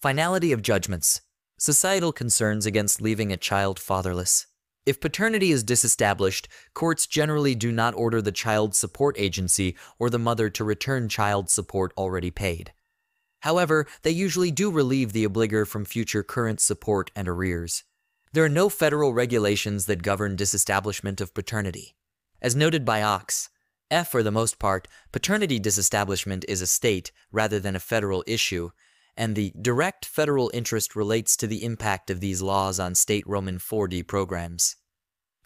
A: Finality of judgments. Societal concerns against leaving a child fatherless. If paternity is disestablished, courts generally do not order the child support agency or the mother to return child support already paid. However, they usually do relieve the obligor from future current support and arrears. There are no federal regulations that govern disestablishment of paternity. As noted by Ox, for the most part, paternity disestablishment is a state rather than a federal issue, and the direct federal interest relates to the impact of these laws on state Roman 4D programs.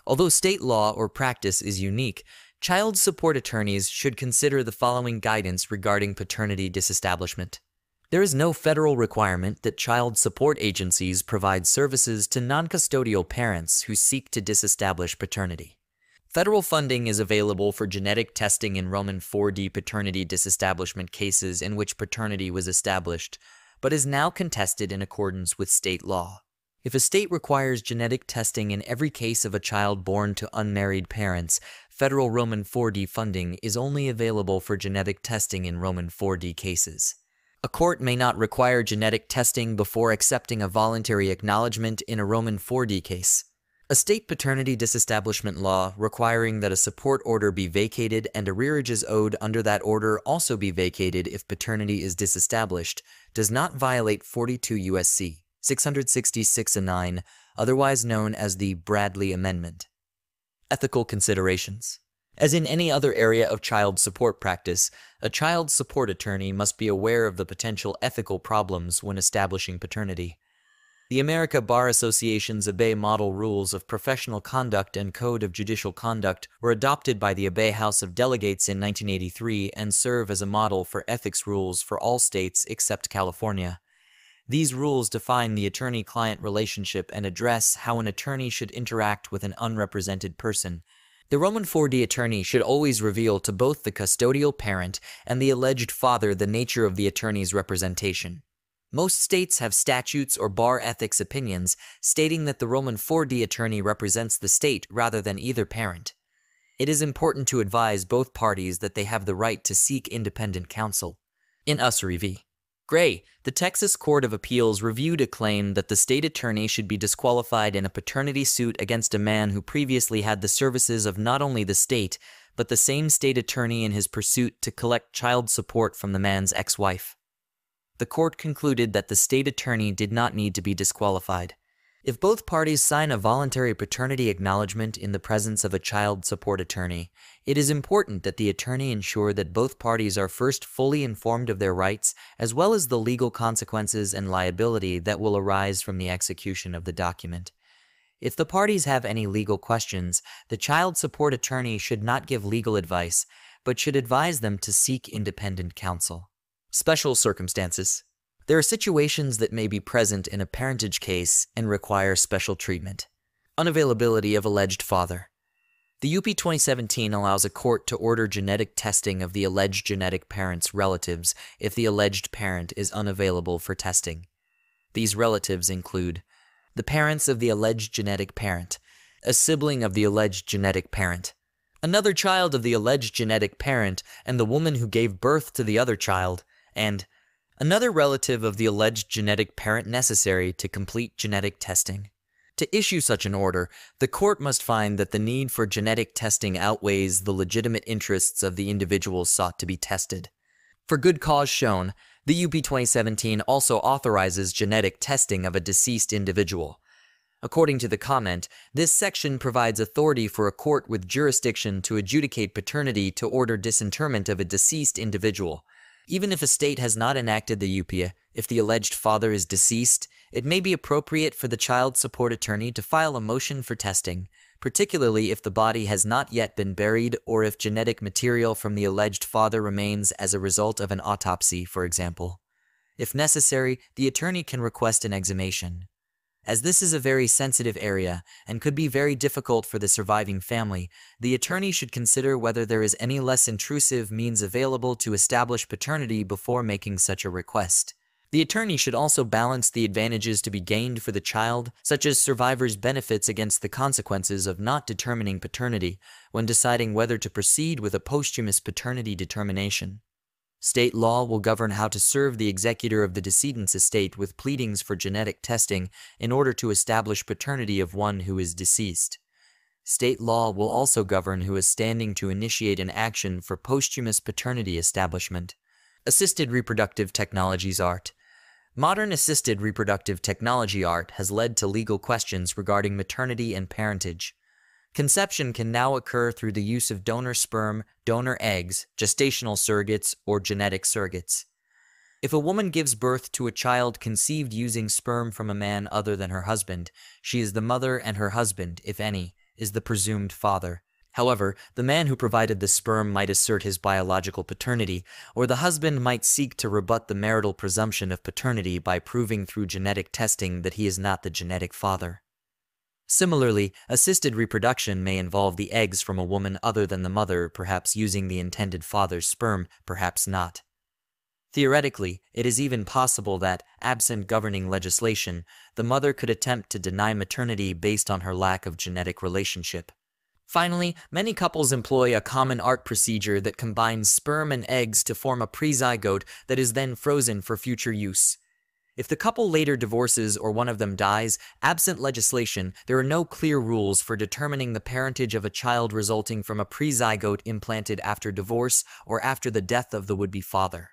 A: Although state law or practice is unique, child support attorneys should consider the following guidance regarding paternity disestablishment. There is no federal requirement that child support agencies provide services to non-custodial parents who seek to disestablish paternity. Federal funding is available for genetic testing in Roman 4D paternity disestablishment cases in which paternity was established, but is now contested in accordance with state law. If a state requires genetic testing in every case of a child born to unmarried parents, federal Roman 4D funding is only available for genetic testing in Roman 4D cases. A court may not require genetic testing before accepting a voluntary acknowledgement in a Roman 4D case. A state paternity disestablishment law requiring that a support order be vacated and arrearages owed under that order also be vacated if paternity is disestablished does not violate 42 U.S.C. 666-9, otherwise known as the Bradley Amendment. Ethical considerations. As in any other area of child support practice, a child support attorney must be aware of the potential ethical problems when establishing paternity. The American Bar Association's Abay Model Rules of Professional Conduct and Code of Judicial Conduct were adopted by the Abay House of Delegates in 1983 and serve as a model for ethics rules for all states except California. These rules define the attorney-client relationship and address how an attorney should interact with an unrepresented person. The Roman 4D attorney should always reveal to both the custodial parent and the alleged father the nature of the attorney's representation. Most states have statutes or bar ethics opinions stating that the Roman 4D attorney represents the state rather than either parent. It is important to advise both parties that they have the right to seek independent counsel. In Ussery v. Gray, the Texas Court of Appeals reviewed a claim that the state attorney should be disqualified in a paternity suit against a man who previously had the services of not only the state, but the same state attorney in his pursuit to collect child support from the man's ex-wife. The court concluded that the state attorney did not need to be disqualified. If both parties sign a voluntary paternity acknowledgement in the presence of a child support attorney, it is important that the attorney ensure that both parties are first fully informed of their rights, as well as the legal consequences and liability that will arise from the execution of the document. If the parties have any legal questions, the child support attorney should not give legal advice, but should advise them to seek independent counsel. Special circumstances. There are situations that may be present in a parentage case and require special treatment. Unavailability of alleged father. The UP 2017 allows a court to order genetic testing of the alleged genetic parent's relatives if the alleged parent is unavailable for testing. These relatives include the parents of the alleged genetic parent, a sibling of the alleged genetic parent, another child of the alleged genetic parent and the woman who gave birth to the other child, and another relative of the alleged genetic parent necessary to complete genetic testing. To issue such an order, the court must find that the need for genetic testing outweighs the legitimate interests of the individuals sought to be tested. For good cause shown, the UP 2017 also authorizes genetic testing of a deceased individual. According to the comment, this section provides authority for a court with jurisdiction to adjudicate paternity to order disinterment of a deceased individual. Even if a state has not enacted the UPA, if the alleged father is deceased, it may be appropriate for the child support attorney to file a motion for testing, particularly if the body has not yet been buried or if genetic material from the alleged father remains as a result of an autopsy, for example. If necessary, the attorney can request an exhumation. As this is a very sensitive area and could be very difficult for the surviving family, the attorney should consider whether there is any less intrusive means available to establish paternity before making such a request. The attorney should also balance the advantages to be gained for the child, such as survivors' benefits against the consequences of not determining paternity, when deciding whether to proceed with a posthumous paternity determination. State law will govern how to serve the executor of the decedent's estate with pleadings for genetic testing in order to establish paternity of one who is deceased. State law will also govern who is standing to initiate an action for posthumous paternity establishment. Assisted reproductive technologies art. Modern assisted reproductive technology art has led to legal questions regarding maternity and parentage. Conception can now occur through the use of donor sperm, donor eggs, gestational surrogates, or genetic surrogates. If a woman gives birth to a child conceived using sperm from a man other than her husband, she is the mother and her husband, if any, is the presumed father. However, the man who provided the sperm might assert his biological paternity, or the husband might seek to rebut the marital presumption of paternity by proving through genetic testing that he is not the genetic father. Similarly, assisted reproduction may involve the eggs from a woman other than the mother, perhaps using the intended father's sperm, perhaps not. Theoretically, it is even possible that, absent governing legislation, the mother could attempt to deny maternity based on her lack of genetic relationship. Finally, many couples employ a common art procedure that combines sperm and eggs to form a prezygote that is then frozen for future use. If the couple later divorces or one of them dies, absent legislation, there are no clear rules for determining the parentage of a child resulting from a prezygote implanted after divorce or after the death of the would-be father.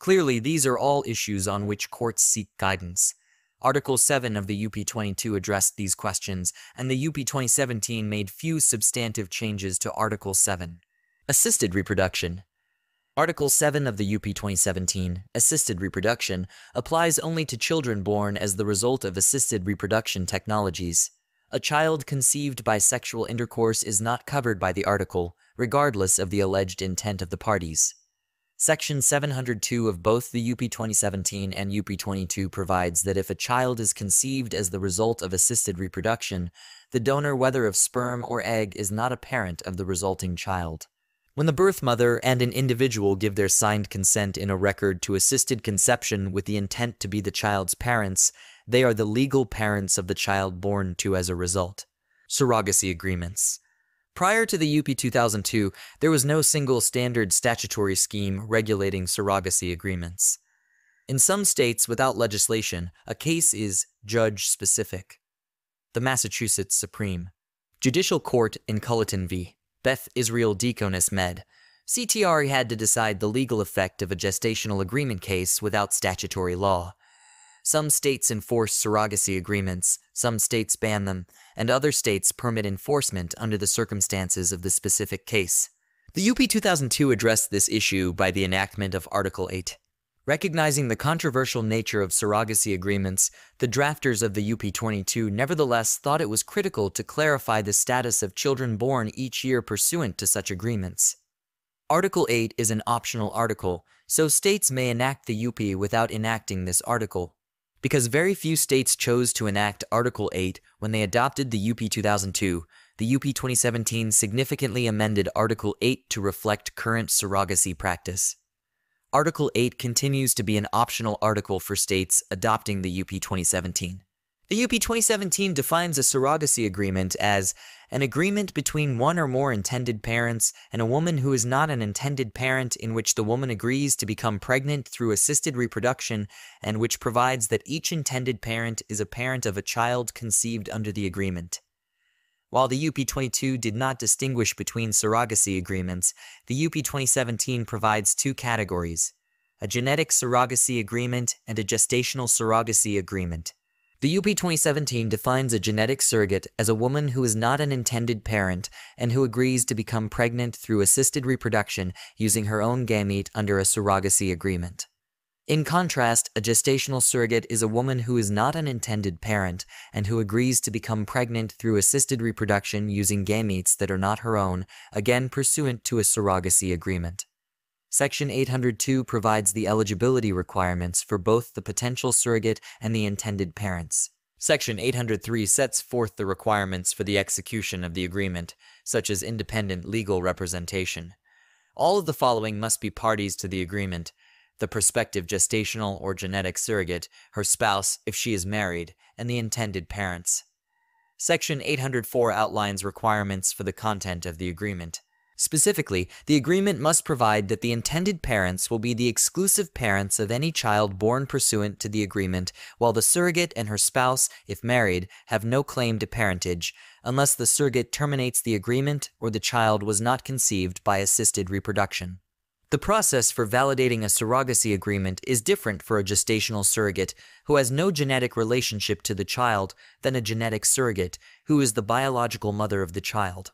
A: Clearly, these are all issues on which courts seek guidance. Article 7 of the UP22 addressed these questions, and the UP 2017 made few substantive changes to Article 7. Assisted reproduction. Article 7 of the UP 2017, assisted reproduction, applies only to children born as the result of assisted reproduction technologies. A child conceived by sexual intercourse is not covered by the article, regardless of the alleged intent of the parties. Section 702 of both the UP 2017 and UP 22 provides that if a child is conceived as the result of assisted reproduction, the donor, whether of sperm or egg, is not a parent of the resulting child. When the birth mother and an individual give their signed consent in a record to assisted conception with the intent to be the child's parents, they are the legal parents of the child born to as a result. Surrogacy agreements. Prior to the UP 2002, there was no single standard statutory scheme regulating surrogacy agreements. In some states without legislation, a case is judge-specific. The Massachusetts Supreme Judicial Court in Culleton v. Beth Israel Deaconess Med. CTR had to decide the legal effect of a gestational agreement case without statutory law. Some states enforce surrogacy agreements, some states ban them, and other states permit enforcement under the circumstances of the specific case. The UP 2002 addressed this issue by the enactment of Article 8. Recognizing the controversial nature of surrogacy agreements, the drafters of the UP 22 nevertheless thought it was critical to clarify the status of children born each year pursuant to such agreements. Article 8 is an optional article, so states may enact the UP without enacting this article. Because very few states chose to enact Article 8 when they adopted the UP 2002, the UP 2017 significantly amended Article 8 to reflect current surrogacy practice. Article 8 continues to be an optional article for states adopting the UP 2017. The UP 2017 defines a surrogacy agreement as an agreement between one or more intended parents and a woman who is not an intended parent, in which the woman agrees to become pregnant through assisted reproduction and which provides that each intended parent is a parent of a child conceived under the agreement. While the UP 22 did not distinguish between surrogacy agreements, the UP 2017 provides two categories: a genetic surrogacy agreement and a gestational surrogacy agreement. The UP 2017 defines a genetic surrogate as a woman who is not an intended parent and who agrees to become pregnant through assisted reproduction using her own gamete under a surrogacy agreement. In contrast, a gestational surrogate is a woman who is not an intended parent and who agrees to become pregnant through assisted reproduction using gametes that are not her own, again pursuant to a surrogacy agreement. Section 802 provides the eligibility requirements for both the potential surrogate and the intended parents. Section 803 sets forth the requirements for the execution of the agreement, such as independent legal representation. All of the following must be parties to the agreement: the prospective gestational or genetic surrogate, her spouse if she is married, and the intended parents. Section 804 outlines requirements for the content of the agreement. Specifically, the agreement must provide that the intended parents will be the exclusive parents of any child born pursuant to the agreement, while the surrogate and her spouse, if married, have no claim to parentage, unless the surrogate terminates the agreement or the child was not conceived by assisted reproduction. The process for validating a surrogacy agreement is different for a gestational surrogate who has no genetic relationship to the child than a genetic surrogate who is the biological mother of the child.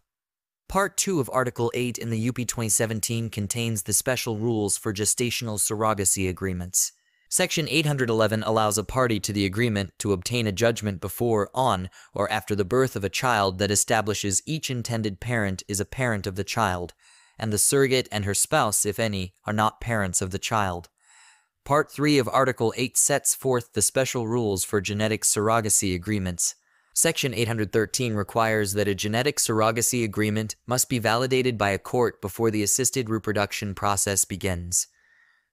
A: Part 2 of Article 8 in the UP 2017 contains the special rules for gestational surrogacy agreements. Section 811 allows a party to the agreement to obtain a judgment before, on, or after the birth of a child that establishes each intended parent is a parent of the child, and the surrogate and her spouse, if any, are not parents of the child. Part 3 of Article 8 sets forth the special rules for genetic surrogacy agreements. Section 813 requires that a genetic surrogacy agreement must be validated by a court before the assisted reproduction process begins.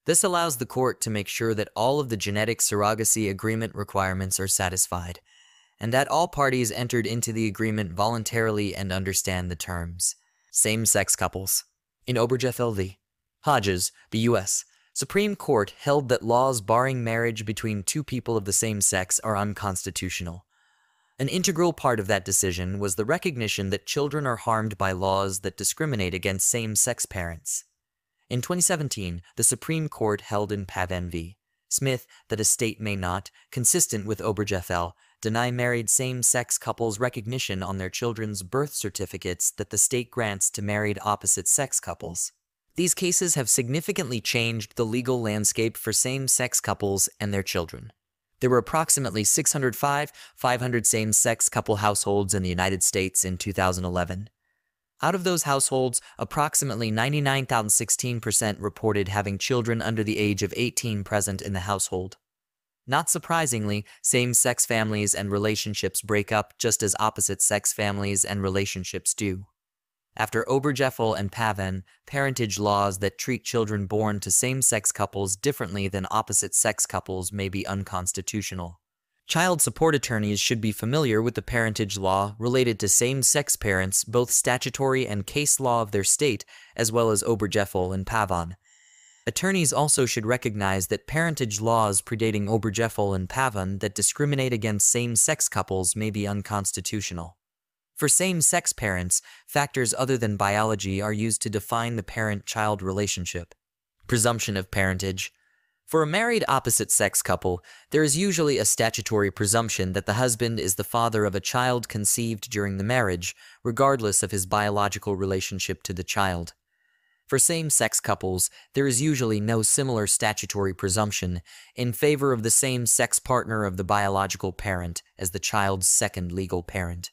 A: This allows the court to make sure that all of the genetic surrogacy agreement requirements are satisfied, and that all parties entered into the agreement voluntarily and understand the terms. Same-sex couples. In Obergefell v. Hodges, the U.S., Supreme Court held that laws barring marriage between two people of the same sex are unconstitutional. An integral part of that decision was the recognition that children are harmed by laws that discriminate against same-sex parents. In 2017, the Supreme Court held in Pavan v. Smith that a state may not, consistent with Obergefell, deny married same-sex couples recognition on their children's birth certificates that the state grants to married opposite-sex couples. These cases have significantly changed the legal landscape for same-sex couples and their children. There were approximately 500 same-sex couple households in the United States in 2011. Out of those households, approximately 99,016% reported having children under the age of 18 present in the household. Not surprisingly, same-sex families and relationships break up just as opposite-sex families and relationships do. After Obergefell and Pavan, parentage laws that treat children born to same-sex couples differently than opposite-sex couples may be unconstitutional. Child support attorneys should be familiar with the parentage law related to same-sex parents, both statutory and case law of their state, as well as Obergefell and Pavan. Attorneys also should recognize that parentage laws predating Obergefell and Pavan that discriminate against same-sex couples may be unconstitutional. For same-sex parents, factors other than biology are used to define the parent-child relationship. Presumption of parentage. For a married opposite-sex couple, there is usually a statutory presumption that the husband is the father of a child conceived during the marriage, regardless of his biological relationship to the child. For same-sex couples, there is usually no similar statutory presumption in favor of the same-sex partner of the biological parent as the child's second legal parent.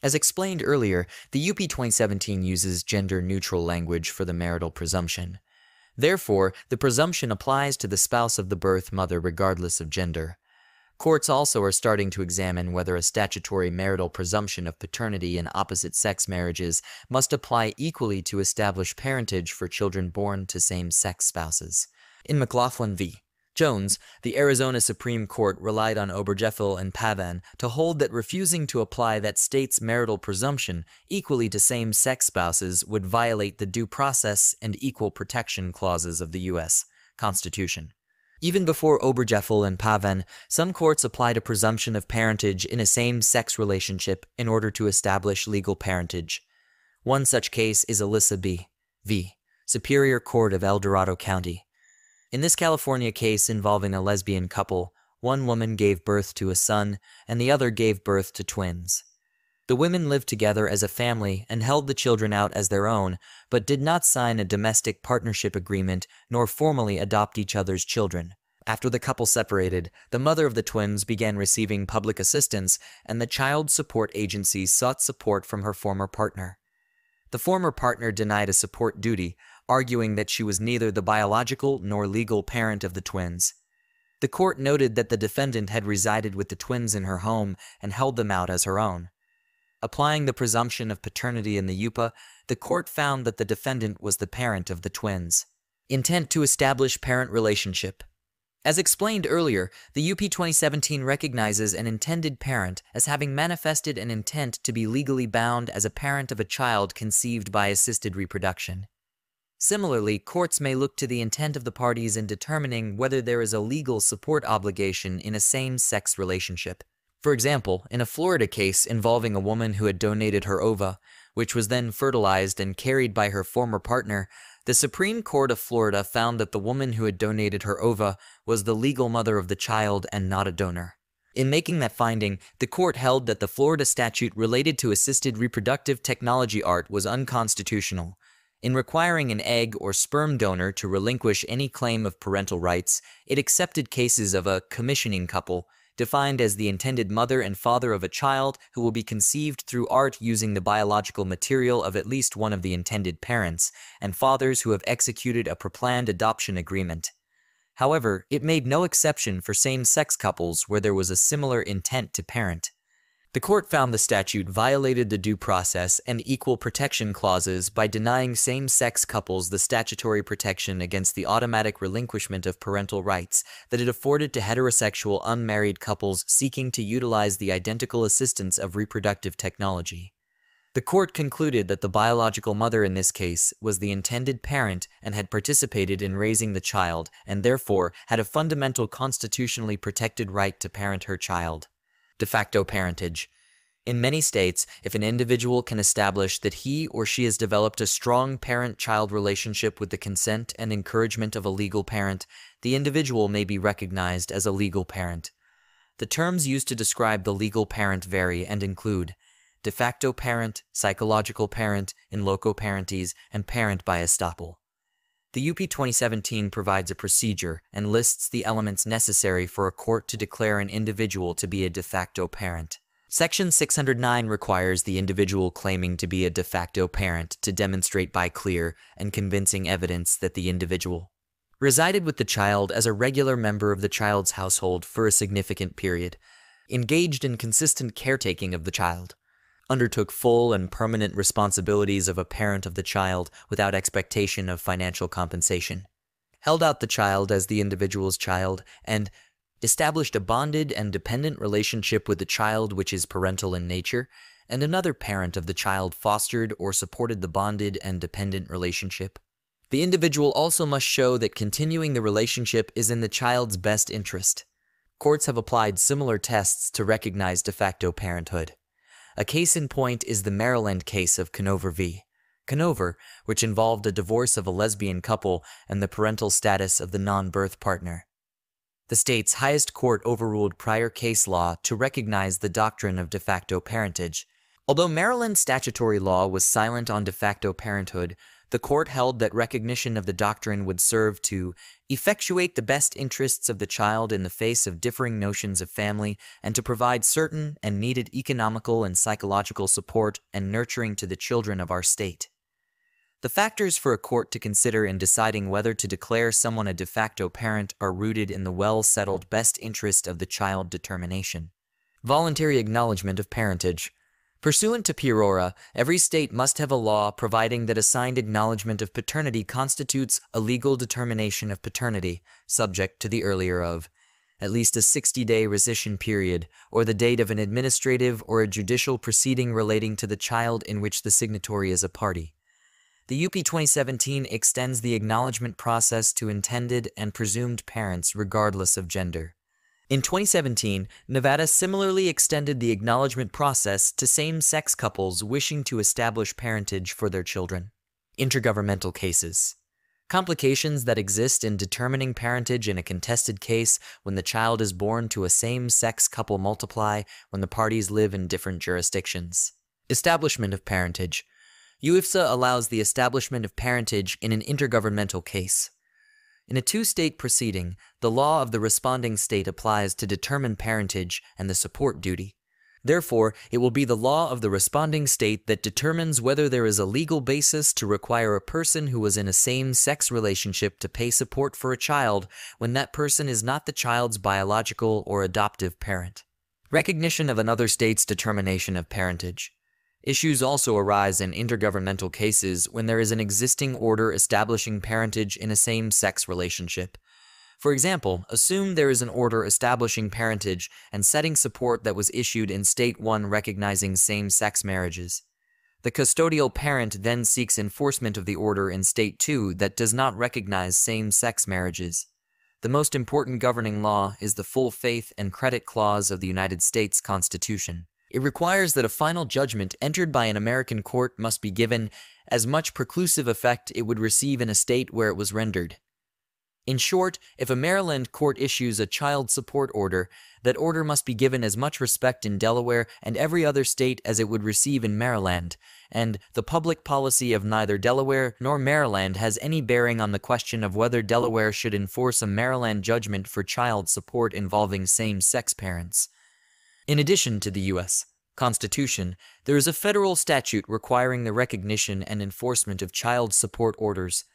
A: As explained earlier, the UP 2017 uses gender-neutral language for the marital presumption. Therefore, the presumption applies to the spouse of the birth mother regardless of gender. Courts also are starting to examine whether a statutory marital presumption of paternity in opposite-sex marriages must apply equally to establish parentage for children born to same-sex spouses. In McLaughlin v. Jones, the Arizona Supreme Court relied on Obergefell and Pavan to hold that refusing to apply that state's marital presumption equally to same-sex spouses would violate the due process and equal protection clauses of the U.S. Constitution. Even before Obergefell and Pavan, some courts applied a presumption of parentage in a same-sex relationship in order to establish legal parentage. One such case is Alyssa B. v. Superior Court of El Dorado County. In this California case involving a lesbian couple, One woman gave birth to a son, and the other gave birth to twins. The women lived together as a family and held the children out as their own, but did not sign a domestic partnership agreement nor formally adopt each other's children. After the couple separated, the mother of the twins began receiving public assistance, and the child support agency sought support from her former partner. The former partner denied a support duty, arguing that she was neither the biological nor legal parent of the twins. The court noted that the defendant had resided with the twins in her home and held them out as her own. Applying the presumption of paternity in the UPA, the court found that the defendant was the parent of the twins. Intent to establish parent relationship. As explained earlier, the UP 2017 recognizes an intended parent as having manifested an intent to be legally bound as a parent of a child conceived by assisted reproduction. Similarly, courts may look to the intent of the parties in determining whether there is a legal support obligation in a same-sex relationship. For example, in a Florida case involving a woman who had donated her ova, which was then fertilized and carried by her former partner, the Supreme Court of Florida found that the woman who had donated her ova was the legal mother of the child and not a donor. In making that finding, the court held that the Florida statute related to assisted reproductive technology art was unconstitutional. In requiring an egg or sperm donor to relinquish any claim of parental rights, it accepted cases of a commissioning couple, defined as the intended mother and father of a child who will be conceived through art using the biological material of at least one of the intended parents, and fathers who have executed a preplanned adoption agreement. However, it made no exception for same-sex couples where there was a similar intent to parent. The court found the statute violated the due process and equal protection clauses by denying same-sex couples the statutory protection against the automatic relinquishment of parental rights that it afforded to heterosexual unmarried couples seeking to utilize the identical assistance of reproductive technology. The court concluded that the biological mother in this case was the intended parent and had participated in raising the child and therefore had a fundamental constitutionally protected right to parent her child. De facto parentage. In many states, if an individual can establish that he or she has developed a strong parent-child relationship with the consent and encouragement of a legal parent, the individual may be recognized as a legal parent. The terms used to describe the legal parent vary and include de facto parent, psychological parent, in loco parentis, and parent by estoppel. The UP 2017 provides a procedure and lists the elements necessary for a court to declare an individual to be a de facto parent. Section 609 requires the individual claiming to be a de facto parent to demonstrate by clear and convincing evidence that the individual resided with the child as a regular member of the child's household for a significant period, engaged in consistent caretaking of the child, undertook full and permanent responsibilities of a parent of the child without expectation of financial compensation, held out the child as the individual's child, and established a bonded and dependent relationship with the child which is parental in nature, and another parent of the child fostered or supported the bonded and dependent relationship. The individual also must show that continuing the relationship is in the child's best interest. Courts have applied similar tests to recognize de facto parenthood. A case in point is the Maryland case of Conover v. Conover, which involved a divorce of a lesbian couple and the parental status of the non-birth partner. The state's highest court overruled prior case law to recognize the doctrine of de facto parentage. Although Maryland statutory law was silent on de facto parenthood, the court held that recognition of the doctrine would serve to effectuate the best interests of the child in the face of differing notions of family and to provide certain and needed economical and psychological support and nurturing to the children of our state. The factors for a court to consider in deciding whether to declare someone a de facto parent are rooted in the well-settled best interest of the child determination. Voluntary acknowledgement of parentage. Pursuant to Peoria, every state must have a law providing that a signed acknowledgement of paternity constitutes a legal determination of paternity, subject to the earlier of at least a 60-day rescission period, or the date of an administrative or a judicial proceeding relating to the child in which the signatory is a party. The UP 2017 extends the acknowledgement process to intended and presumed parents regardless of gender. In 2017, Nevada similarly extended the acknowledgement process to same-sex couples wishing to establish parentage for their children. Intergovernmental cases. Complications that exist in determining parentage in a contested case when the child is born to a same-sex couple multiply when the parties live in different jurisdictions. Establishment of parentage. UIFSA allows the establishment of parentage in an intergovernmental case. In a two-state proceeding, the law of the responding state applies to determine parentage and the support duty. Therefore, it will be the law of the responding state that determines whether there is a legal basis to require a person who was in a same-sex relationship to pay support for a child when that person is not the child's biological or adoptive parent. Recognition of another state's determination of parentage. Issues also arise in intergovernmental cases when there is an existing order establishing parentage in a same-sex relationship. For example, assume there is an order establishing parentage and setting support that was issued in State 1 recognizing same-sex marriages. The custodial parent then seeks enforcement of the order in State 2 that does not recognize same-sex marriages. The most important governing law is the Full Faith and Credit Clause of the United States Constitution. It requires that a final judgment entered by an American court must be given as much preclusive effect it would receive in a state where it was rendered. In short, if a Maryland court issues a child support order, that order must be given as much respect in Delaware and every other state as it would receive in Maryland, and the public policy of neither Delaware nor Maryland has any bearing on the question of whether Delaware should enforce a Maryland judgment for child support involving same-sex parents. In addition to the U.S. Constitution, there is a federal statute requiring the recognition and enforcement of child support orders.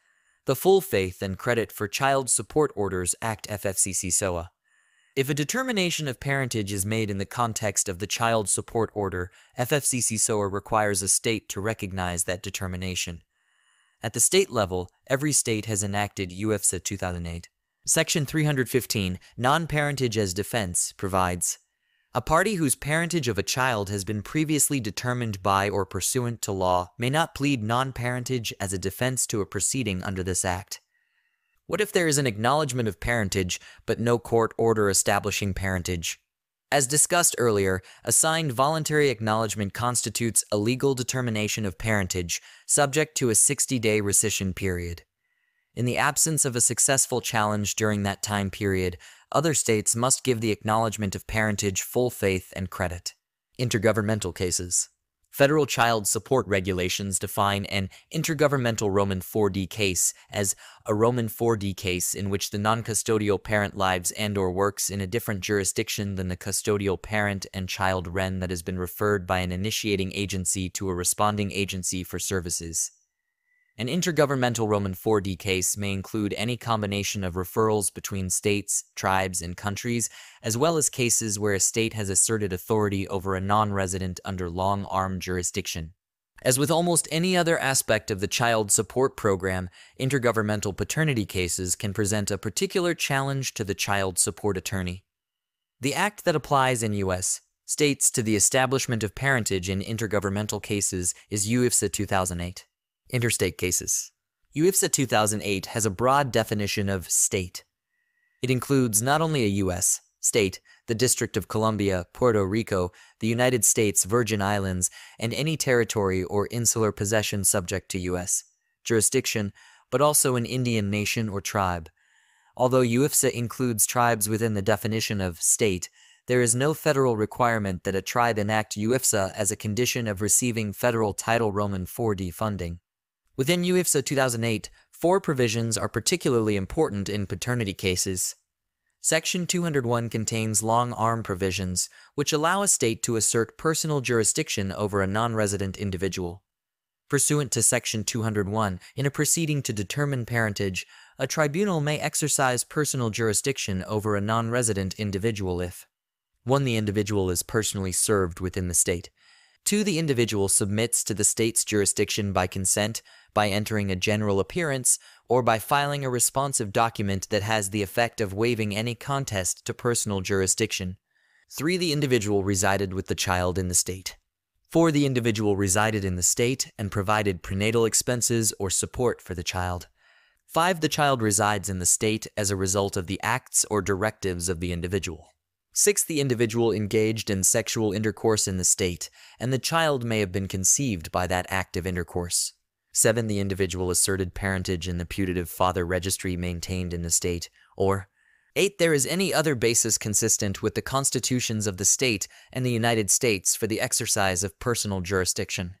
A: The Full Faith and Credit for Child Support Orders Act FFCC-SOA. If a determination of parentage is made in the context of the child support order, FFCC-SOA requires a state to recognize that determination. At the state level, every state has enacted UIFSA 2008. Section 315, Non-Parentage as Defense, provides, a party whose parentage of a child has been previously determined by or pursuant to law may not plead non-parentage as a defense to a proceeding under this act. What if there is an acknowledgement of parentage, but no court order establishing parentage? As discussed earlier, a signed voluntary acknowledgement constitutes a legal determination of parentage, subject to a 60-day rescission period. In the absence of a successful challenge during that time period, other states must give the acknowledgement of parentage full faith and credit. Intergovernmental cases. Federal child support regulations define an intergovernmental Roman 4D case as a Roman 4D case in which the non-custodial parent lives and/or works in a different jurisdiction than the custodial parent and child REN that has been referred by an initiating agency to a responding agency for services. An intergovernmental Roman 4D case may include any combination of referrals between states, tribes, and countries, as well as cases where a state has asserted authority over a non-resident under long-arm jurisdiction. As with almost any other aspect of the child support program, intergovernmental paternity cases can present a particular challenge to the child support attorney. The act that applies in U.S. states to the establishment of parentage in intergovernmental cases is UIFSA 2008. Interstate cases. UIFSA 2008 has a broad definition of state. It includes not only a U.S. state, the District of Columbia, Puerto Rico, the United States Virgin Islands, and any territory or insular possession subject to U.S. jurisdiction, but also an Indian nation or tribe. Although UIFSA includes tribes within the definition of state, there is no federal requirement that a tribe enact UIFSA as a condition of receiving federal Title Roman 4D funding. Within UIFSA 2008, 4 provisions are particularly important in paternity cases. Section 201 contains long-arm provisions, which allow a state to assert personal jurisdiction over a non-resident individual. Pursuant to Section 201, in a proceeding to determine parentage, a tribunal may exercise personal jurisdiction over a non-resident individual if 1. The individual is personally served within the state. 2. The individual submits to the state's jurisdiction by consent, by entering a general appearance, or by filing a responsive document that has the effect of waiving any contest to personal jurisdiction. 3. The individual resided with the child in the state. 4. The individual resided in the state and provided prenatal expenses or support for the child. 5. The child resides in the state as a result of the acts or directives of the individual. 6. The individual engaged in sexual intercourse in the state, and the child may have been conceived by that act of intercourse. 7. The individual asserted parentage in the putative father registry maintained in the state, or 8. There is any other basis consistent with the constitutions of the state and the United States for the exercise of personal jurisdiction.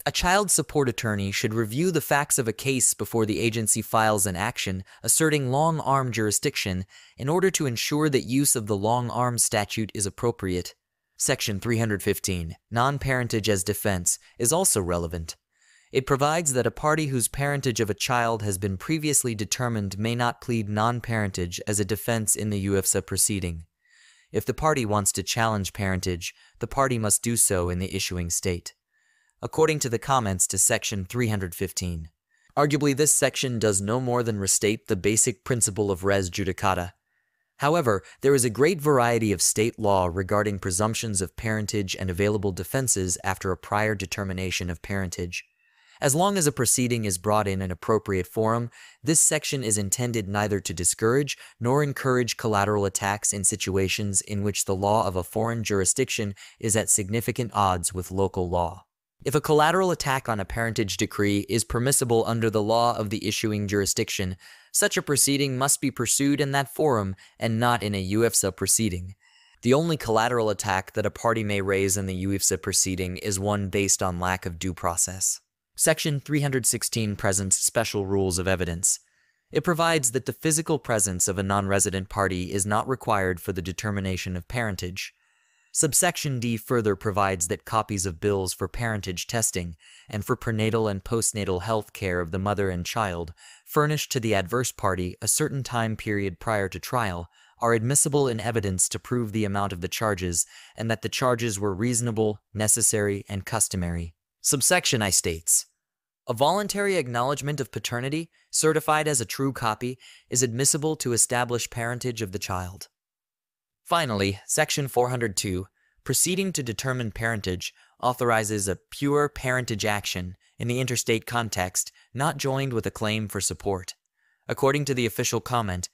A: A child support attorney should review the facts of a case before the agency files an action asserting long-arm jurisdiction in order to ensure that use of the long-arm statute is appropriate. Section 315, Non-Parentage as Defense, is also relevant. It provides that a party whose parentage of a child has been previously determined may not plead non-parentage as a defense in the UFSA proceeding. If the party wants to challenge parentage, the party must do so in the issuing state. According to the comments to Section 315. Arguably, this section does no more than restate the basic principle of res judicata. However, there is a great variety of state law regarding presumptions of parentage and available defenses after a prior determination of parentage. As long as a proceeding is brought in an appropriate forum, this section is intended neither to discourage nor encourage collateral attacks in situations in which the law of a foreign jurisdiction is at significant odds with local law. If a collateral attack on a parentage decree is permissible under the law of the issuing jurisdiction, such a proceeding must be pursued in that forum and not in a UFSA proceeding. The only collateral attack that a party may raise in the UFSA proceeding is one based on lack of due process. Section 316 presents special rules of evidence. It provides that the physical presence of a non-resident party is not required for the determination of parentage. Subsection D further provides that copies of bills for parentage testing and for prenatal and postnatal health care of the mother and child, furnished to the adverse party a certain time period prior to trial, are admissible in evidence to prove the amount of the charges and that the charges were reasonable, necessary, and customary. Subsection I states, a voluntary acknowledgement of paternity, certified as a true copy, is admissible to establish parentage of the child. Finally, Section 402, proceeding to determine parentage, authorizes a pure parentage action in the interstate context, not joined with a claim for support. According to the official comment,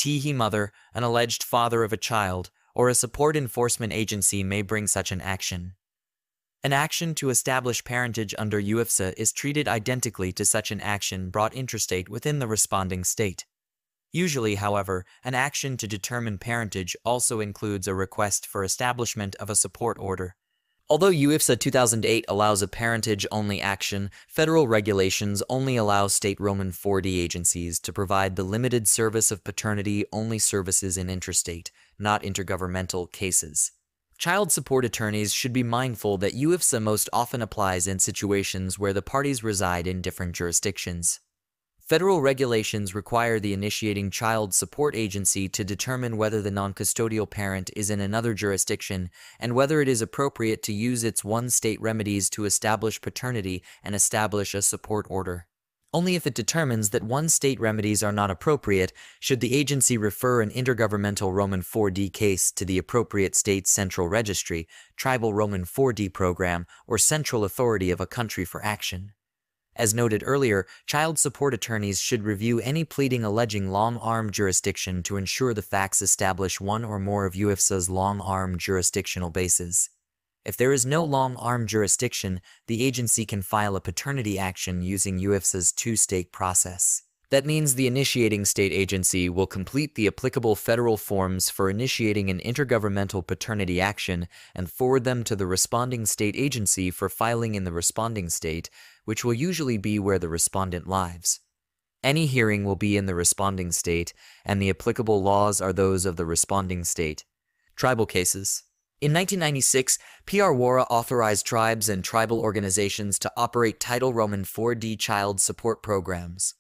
A: he mother, an alleged father of a child, or a support enforcement agency may bring such an action. An action to establish parentage under UFSA is treated identically to such an action brought interstate within the responding state. Usually, however, an action to determine parentage also includes a request for establishment of a support order. Although UFSA 2008 allows a parentage-only action, federal regulations only allow state Roman 4D agencies to provide the limited service of paternity-only services in interstate, not intergovernmental cases. Child support attorneys should be mindful that UFSA most often applies in situations where the parties reside in different jurisdictions. Federal regulations require the initiating child support agency to determine whether the non-custodial parent is in another jurisdiction and whether it is appropriate to use its one-state remedies to establish paternity and establish a support order. Only if it determines that one-state remedies are not appropriate should the agency refer an intergovernmental Roman 4D case to the appropriate state's central registry, tribal Roman 4D program, or central authority of a country for action. As noted earlier, child support attorneys should review any pleading alleging long-arm jurisdiction to ensure the facts establish one or more of UFSA's long-arm jurisdictional bases. If there is no long-arm jurisdiction, the agency can file a paternity action using UFSA's two-state process. That means the initiating state agency will complete the applicable federal forms for initiating an intergovernmental paternity action and forward them to the responding state agency for filing in the responding state, which will usually be where the respondent lives. Any hearing will be in the responding state, and the applicable laws are those of the responding state. Tribal cases. In 1996, PR WARA authorized tribes and tribal organizations to operate Title Roman 4D child support programs.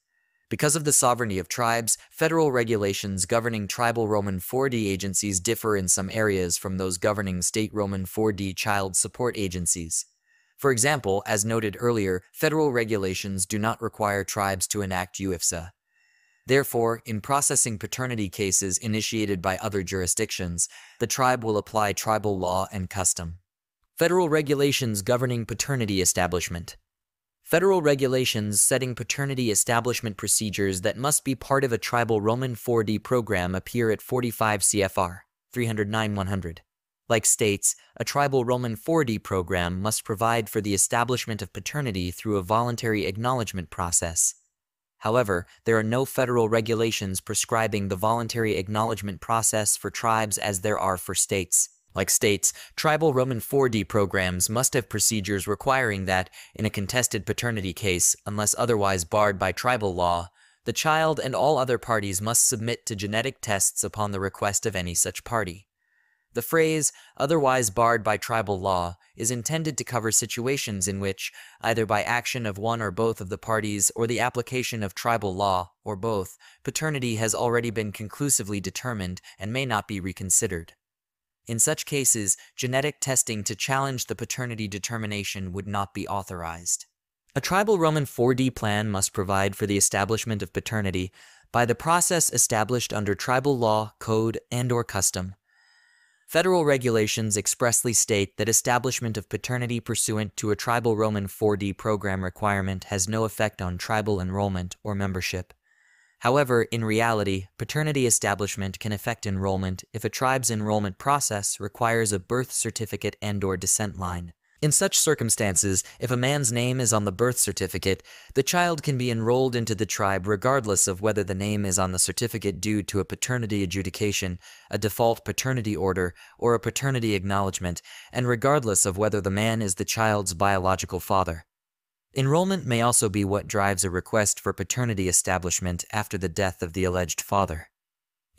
A: Because of the sovereignty of tribes, federal regulations governing tribal Roman 4D agencies differ in some areas from those governing state Roman 4D child support agencies. For example, as noted earlier, federal regulations do not require tribes to enact UFSA. Therefore, in processing paternity cases initiated by other jurisdictions, the tribe will apply tribal law and custom. Federal regulations governing paternity establishment. Federal regulations setting paternity establishment procedures that must be part of a tribal Roman 4D program appear at 45 CFR 309-100. Like states, a tribal Roman 4D program must provide for the establishment of paternity through a voluntary acknowledgement process. However, there are no federal regulations prescribing the voluntary acknowledgement process for tribes as there are for states. Like states, tribal Roman 4D programs must have procedures requiring that, in a contested paternity case, unless otherwise barred by tribal law, the child and all other parties must submit to genetic tests upon the request of any such party. The phrase, otherwise barred by tribal law, is intended to cover situations in which, either by action of one or both of the parties or the application of tribal law, or both, paternity has already been conclusively determined and may not be reconsidered. In such cases, genetic testing to challenge the paternity determination would not be authorized. A tribal Roman 4D plan must provide for the establishment of paternity by the process established under tribal law, code, and/or custom. Federal regulations expressly state that establishment of paternity pursuant to a tribal Roman 4D program requirement has no effect on tribal enrollment or membership. However, in reality, paternity establishment can affect enrollment if a tribe's enrollment process requires a birth certificate and/or descent line. In such circumstances, if a man's name is on the birth certificate, the child can be enrolled into the tribe regardless of whether the name is on the certificate due to a paternity adjudication, a default paternity order, or a paternity acknowledgement, and regardless of whether the man is the child's biological father. Enrollment may also be what drives a request for paternity establishment after the death of the alleged father.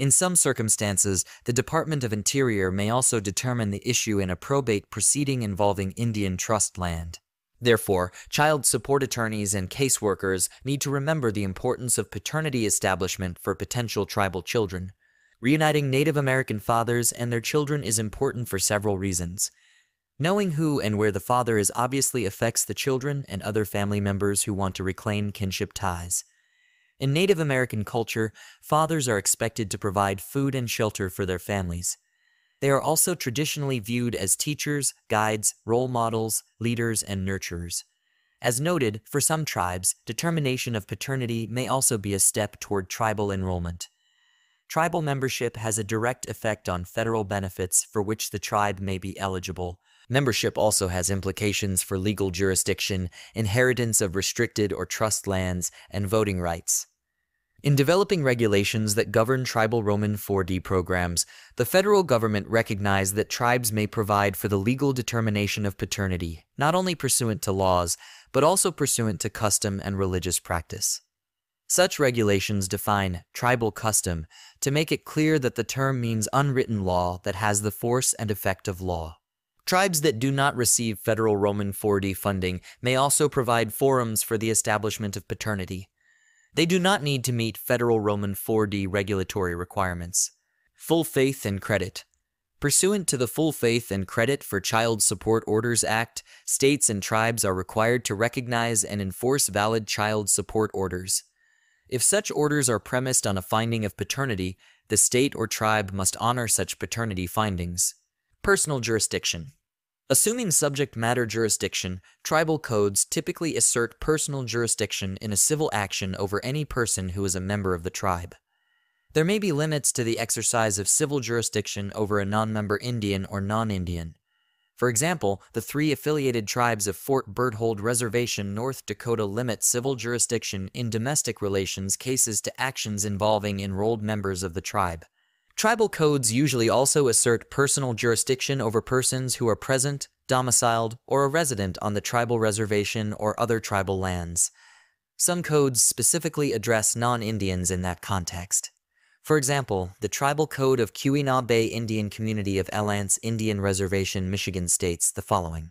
A: In some circumstances, the Department of Interior may also determine the issue in a probate proceeding involving Indian trust land. Therefore, child support attorneys and caseworkers need to remember the importance of paternity establishment for potential tribal children. Reuniting Native American fathers and their children is important for several reasons. Knowing who and where the father is obviously affects the children and other family members who want to reclaim kinship ties. In Native American culture, fathers are expected to provide food and shelter for their families. They are also traditionally viewed as teachers, guides, role models, leaders, and nurturers. As noted, for some tribes, determination of paternity may also be a step toward tribal enrollment. Tribal membership has a direct effect on federal benefits for which the tribe may be eligible. Membership also has implications for legal jurisdiction, inheritance of restricted or trust lands, and voting rights. In developing regulations that govern tribal Roman 4D programs, the federal government recognized that tribes may provide for the legal determination of paternity, not only pursuant to laws, but also pursuant to custom and religious practice. Such regulations define tribal custom to make it clear that the term means unwritten law that has the force and effect of law. Tribes that do not receive federal Roman 4D funding may also provide forums for the establishment of paternity. They do not need to meet federal Roman 4D regulatory requirements. Full faith and credit. Pursuant to the Full Faith and Credit for Child Support Orders Act, states and tribes are required to recognize and enforce valid child support orders. If such orders are premised on a finding of paternity, the state or tribe must honor such paternity findings. Personal jurisdiction. Assuming subject matter jurisdiction, tribal codes typically assert personal jurisdiction in a civil action over any person who is a member of the tribe. There may be limits to the exercise of civil jurisdiction over a non-member Indian or non-Indian. For example, the 3 affiliated tribes of Fort Berthold Reservation, North Dakota limit civil jurisdiction in domestic relations cases to actions involving enrolled members of the tribe. Tribal codes usually also assert personal jurisdiction over persons who are present, domiciled, or a resident on the tribal reservation or other tribal lands. Some codes specifically address non-Indians in that context. For example, the Tribal Code of Keweenaw Bay Indian Community of Elance Indian Reservation, Michigan states the following.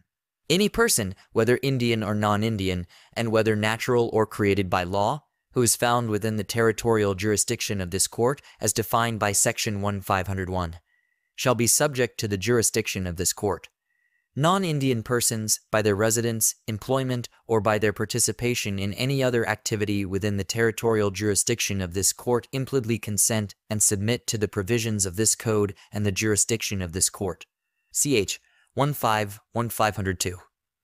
A: Any person, whether Indian or non-Indian, and whether natural or created by law, who is found within the territorial jurisdiction of this court as defined by Section 1501, shall be subject to the jurisdiction of this court. Non-Indian persons, by their residence, employment, or by their participation in any other activity within the territorial jurisdiction of this court implicitly consent and submit to the provisions of this code and the jurisdiction of this court. Ch. 151502.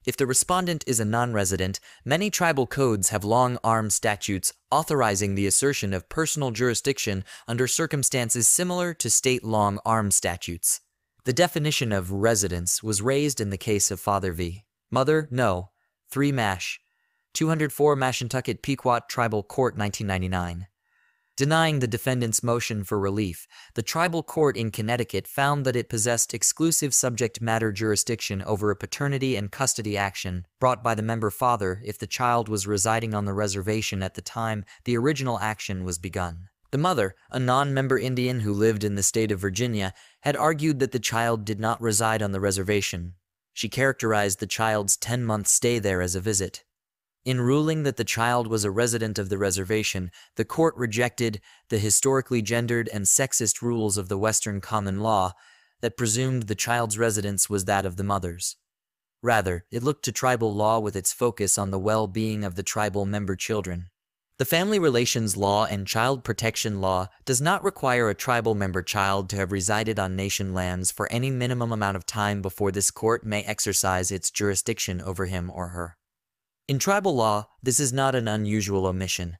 A: If the respondent is a non-resident, many tribal codes have long-arm statutes authorizing the assertion of personal jurisdiction under circumstances similar to state long-arm statutes. The definition of residence was raised in the case of Father v. Mother, No. 3 Mash. 204 Mashantucket Pequot Tribal Court 1999. Denying the defendant's motion for relief, the tribal court in Connecticut found that it possessed exclusive subject matter jurisdiction over a paternity and custody action brought by the member father if the child was residing on the reservation at the time the original action was begun. The mother, a non-member Indian who lived in the state of Virginia, had argued that the child did not reside on the reservation. She characterized the child's 10-month stay there as a visit. In ruling that the child was a resident of the reservation, the court rejected the historically gendered and sexist rules of the Western common law that presumed the child's residence was that of the mother's. Rather, it looked to tribal law with its focus on the well-being of the tribal member children. The family relations law and child protection law does not require a tribal member child to have resided on nation lands for any minimum amount of time before this court may exercise its jurisdiction over him or her. In tribal law, this is not an unusual omission.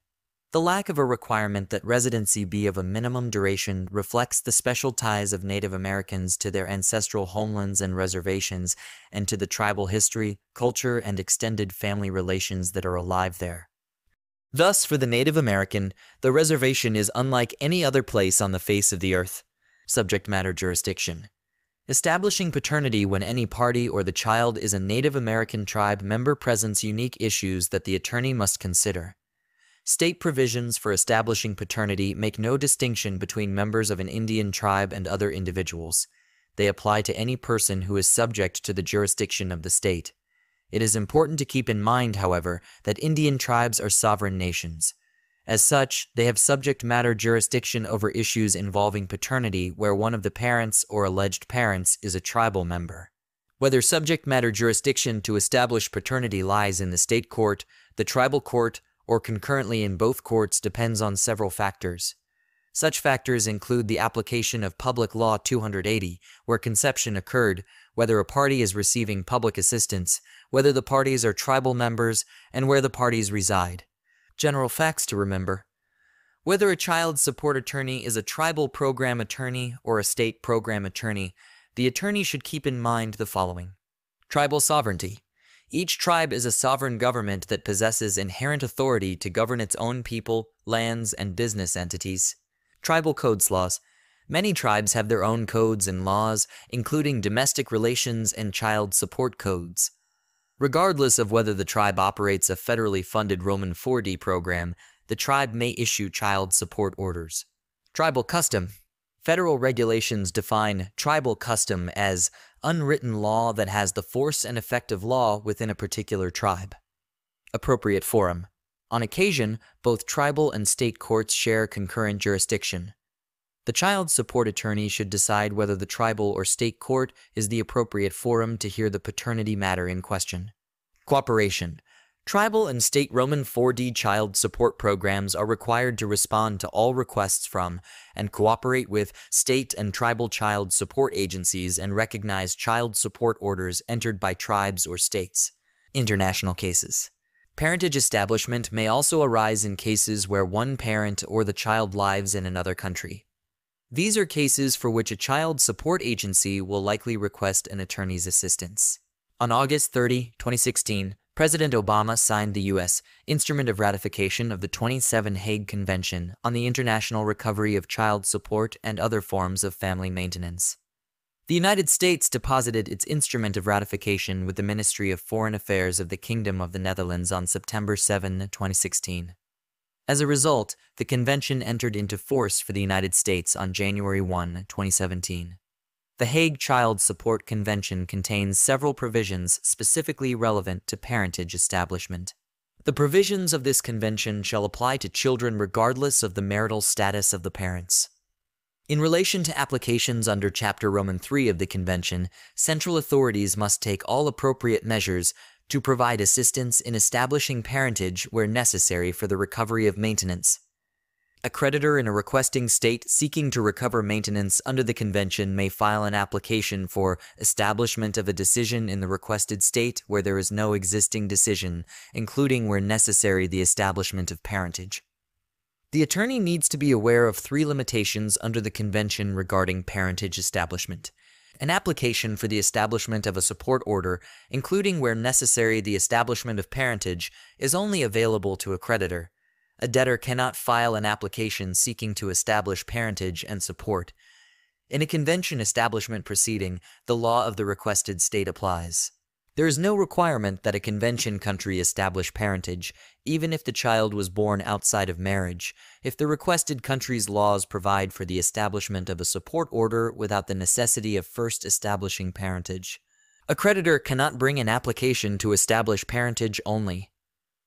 A: The lack of a requirement that residency be of a minimum duration reflects the special ties of Native Americans to their ancestral homelands and reservations, and to the tribal history, culture, and extended family relations that are alive there. Thus, for the Native American, the reservation is unlike any other place on the face of the earth. Subject matter jurisdiction. Establishing paternity when any party or the child is a Native American tribe member presents unique issues that the attorney must consider. State provisions for establishing paternity make no distinction between members of an Indian tribe and other individuals. They apply to any person who is subject to the jurisdiction of the state. It is important to keep in mind, however, that Indian tribes are sovereign nations. As such, they have subject matter jurisdiction over issues involving paternity where one of the parents or alleged parents is a tribal member. Whether subject matter jurisdiction to establish paternity lies in the state court, the tribal court, or concurrently in both courts depends on several factors. Such factors include the application of Public Law 280, where conception occurred, whether a party is receiving public assistance, whether the parties are tribal members, and where the parties reside. General facts to remember. Whether a child support attorney is a tribal program attorney or a state program attorney, the attorney should keep in mind the following. Tribal sovereignty. Each tribe is a sovereign government that possesses inherent authority to govern its own people, lands, and business entities. Tribal codes laws. Many tribes have their own codes and laws, including domestic relations and child support codes. Regardless of whether the tribe operates a federally funded Roman 4D program, the tribe may issue child support orders. Tribal custom. Federal regulations define tribal custom as unwritten law that has the force and effect of law within a particular tribe. Appropriate forum. On occasion, both tribal and state courts share concurrent jurisdiction. The child support attorney should decide whether the tribal or state court is the appropriate forum to hear the paternity matter in question. Cooperation. Tribal and state Roman 4D child support programs are required to respond to all requests from and cooperate with state and tribal child support agencies and recognize child support orders entered by tribes or states. International cases. Parentage establishment may also arise in cases where one parent or the child lives in another country. These are cases for which a child support agency will likely request an attorney's assistance. On August 30, 2016, President Obama signed the U.S. Instrument of Ratification of the 27 Hague Convention on the International Recovery of Child Support and Other Forms of Family Maintenance. The United States deposited its Instrument of Ratification with the Ministry of Foreign Affairs of the Kingdom of the Netherlands on September 7, 2016. As a result, the convention entered into force for the United States on January 1, 2017. The Hague Child Support Convention contains several provisions specifically relevant to parentage establishment. The provisions of this convention shall apply to children regardless of the marital status of the parents. In relation to applications under Chapter Roman 3 of the Convention, central authorities must take all appropriate measures to provide assistance in establishing parentage where necessary for the recovery of maintenance. A creditor in a requesting state seeking to recover maintenance under the Convention may file an application for establishment of a decision in the requested state where there is no existing decision, including where necessary the establishment of parentage. The attorney needs to be aware of 3 limitations under the Convention regarding parentage establishment. An application for the establishment of a support order, including where necessary the establishment of parentage, is only available to a creditor. A debtor cannot file an application seeking to establish parentage and support. In a convention establishment proceeding, the law of the requested state applies. There is no requirement that a convention country establish parentage, even if the child was born outside of marriage, if the requested country's laws provide for the establishment of a support order without the necessity of first establishing parentage. A creditor cannot bring an application to establish parentage only.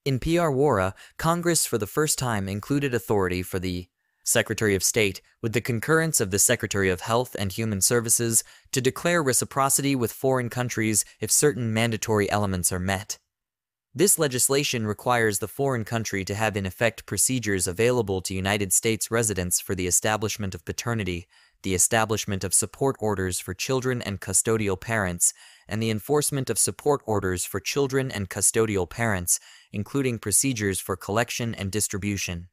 A: In PR Wara, Congress for the first time included authority for the Secretary of State, with the concurrence of the Secretary of Health and Human Services, to declare reciprocity with foreign countries if certain mandatory elements are met. This legislation requires the foreign country to have in effect procedures available to United States residents for the establishment of paternity, the establishment of support orders for children and custodial parents, and the enforcement of support orders for children and custodial parents, including procedures for collection and distribution.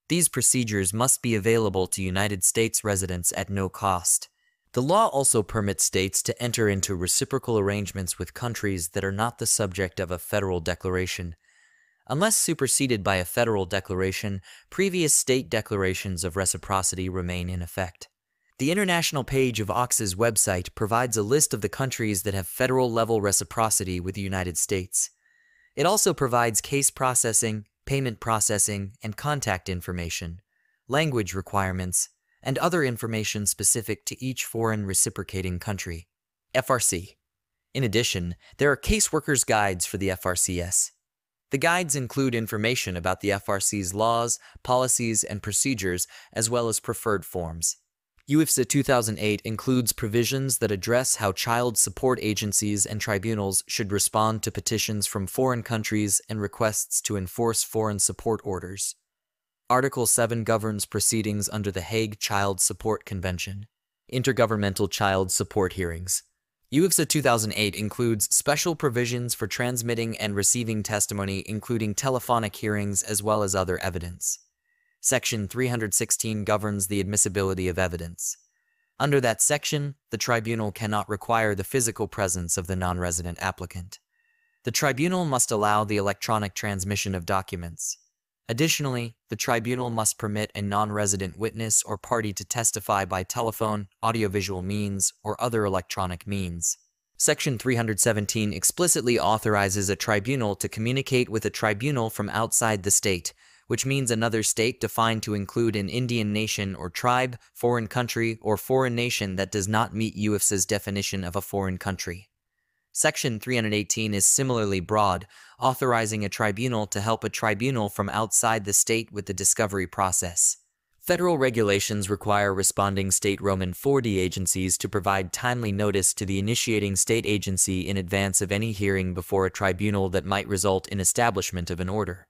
A: These procedures must be available to United States residents at no cost. The law also permits states to enter into reciprocal arrangements with countries that are not the subject of a federal declaration. Unless superseded by a federal declaration, previous state declarations of reciprocity remain in effect. The international page of OX's website provides a list of the countries that have federal-level reciprocity with the United States. It also provides case processing, payment processing, and contact information, language requirements, and other information specific to each foreign reciprocating country. FRC. In addition, there are caseworkers' guides for the FRCS. The guides include information about the FRC's laws, policies, and procedures, as well as preferred forms. UIFSA 2008 includes provisions that address how child support agencies and tribunals should respond to petitions from foreign countries and requests to enforce foreign support orders. Article 7 governs proceedings under the Hague Child Support Convention. Intergovernmental child support hearings. UIFSA 2008 includes special provisions for transmitting and receiving testimony, including telephonic hearings as well as other evidence. Section 316 governs the admissibility of evidence. Under that section, the tribunal cannot require the physical presence of the non-resident applicant. The tribunal must allow the electronic transmission of documents. Additionally, the tribunal must permit a non-resident witness or party to testify by telephone, audiovisual means, or other electronic means. Section 317 explicitly authorizes a tribunal to communicate with a tribunal from outside the state, which means another state defined to include an Indian nation or tribe, foreign country, or foreign nation that does not meet UIFSA's definition of a foreign country. Section 318 is similarly broad, authorizing a tribunal to help a tribunal from outside the state with the discovery process. Federal regulations require responding state Roman 4D agencies to provide timely notice to the initiating state agency in advance of any hearing before a tribunal that might result in establishment of an order.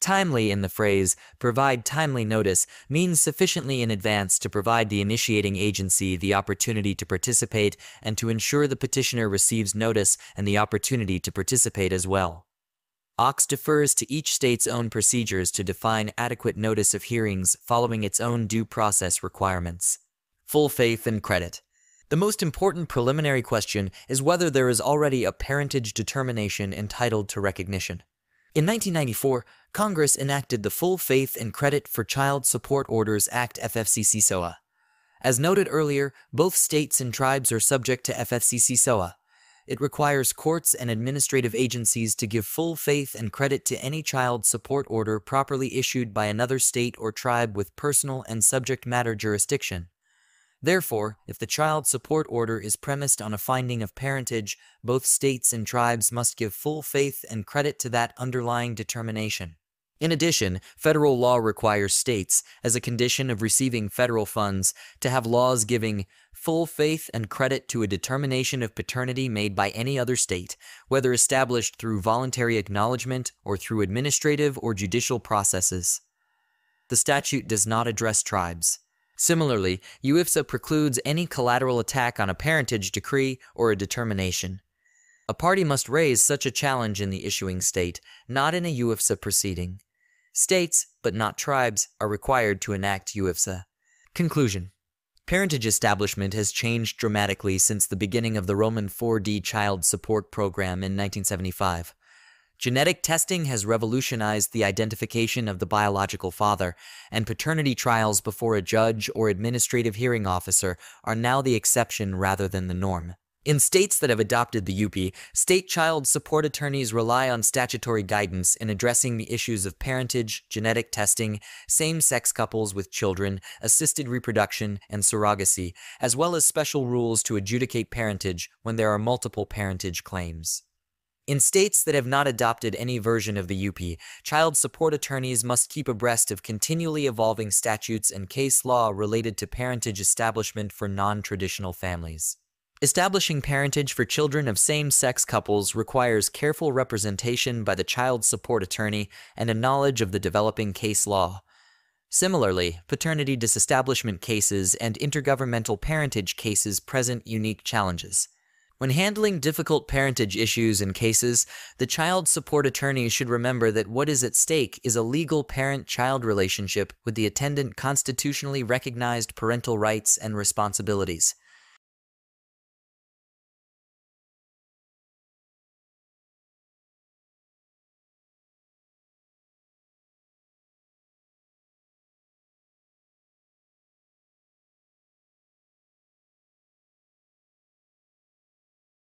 A: Timely in the phrase, provide timely notice, means sufficiently in advance to provide the initiating agency the opportunity to participate and to ensure the petitioner receives notice and the opportunity to participate as well. OX defers to each state's own procedures to define adequate notice of hearings following its own due process requirements. Full faith and credit. The most important preliminary question is whether there is already a parentage determination entitled to recognition. In 1994, Congress enacted the Full Faith and Credit for Child Support Orders Act FFCC-SOA. As noted earlier, both states and tribes are subject to FFCC-SOA. It requires courts and administrative agencies to give full faith and credit to any child support order properly issued by another state or tribe with personal and subject matter jurisdiction. Therefore, if the child support order is premised on a finding of parentage, both states and tribes must give full faith and credit to that underlying determination. In addition, federal law requires states, as a condition of receiving federal funds, to have laws giving full faith and credit to a determination of paternity made by any other state, whether established through voluntary acknowledgement or through administrative or judicial processes. The statute does not address tribes. Similarly, UIFSA precludes any collateral attack on a parentage decree or a determination. A party must raise such a challenge in the issuing state, not in a UIFSA proceeding. States, but not tribes, are required to enact UIFSA. Conclusion. Parentage establishment has changed dramatically since the beginning of the Roman 4D child support program in 1975. Genetic testing has revolutionized the identification of the biological father, and paternity trials before a judge or administrative hearing officer are now the exception rather than the norm. In states that have adopted the UP, state child support attorneys rely on statutory guidance in addressing the issues of parentage, genetic testing, same-sex couples with children, assisted reproduction, and surrogacy, as well as special rules to adjudicate parentage when there are multiple parentage claims. In states that have not adopted any version of the UP, child support attorneys must keep abreast of continually evolving statutes and case law related to parentage establishment for non-traditional families. Establishing parentage for children of same-sex couples requires careful representation by the child support attorney and a knowledge of the developing case law. Similarly, paternity disestablishment cases and intergovernmental parentage cases present unique challenges. When handling difficult parentage issues and cases, the child support attorney should remember that what is at stake is a legal parent-child relationship with the attendant constitutionally recognized parental rights and responsibilities.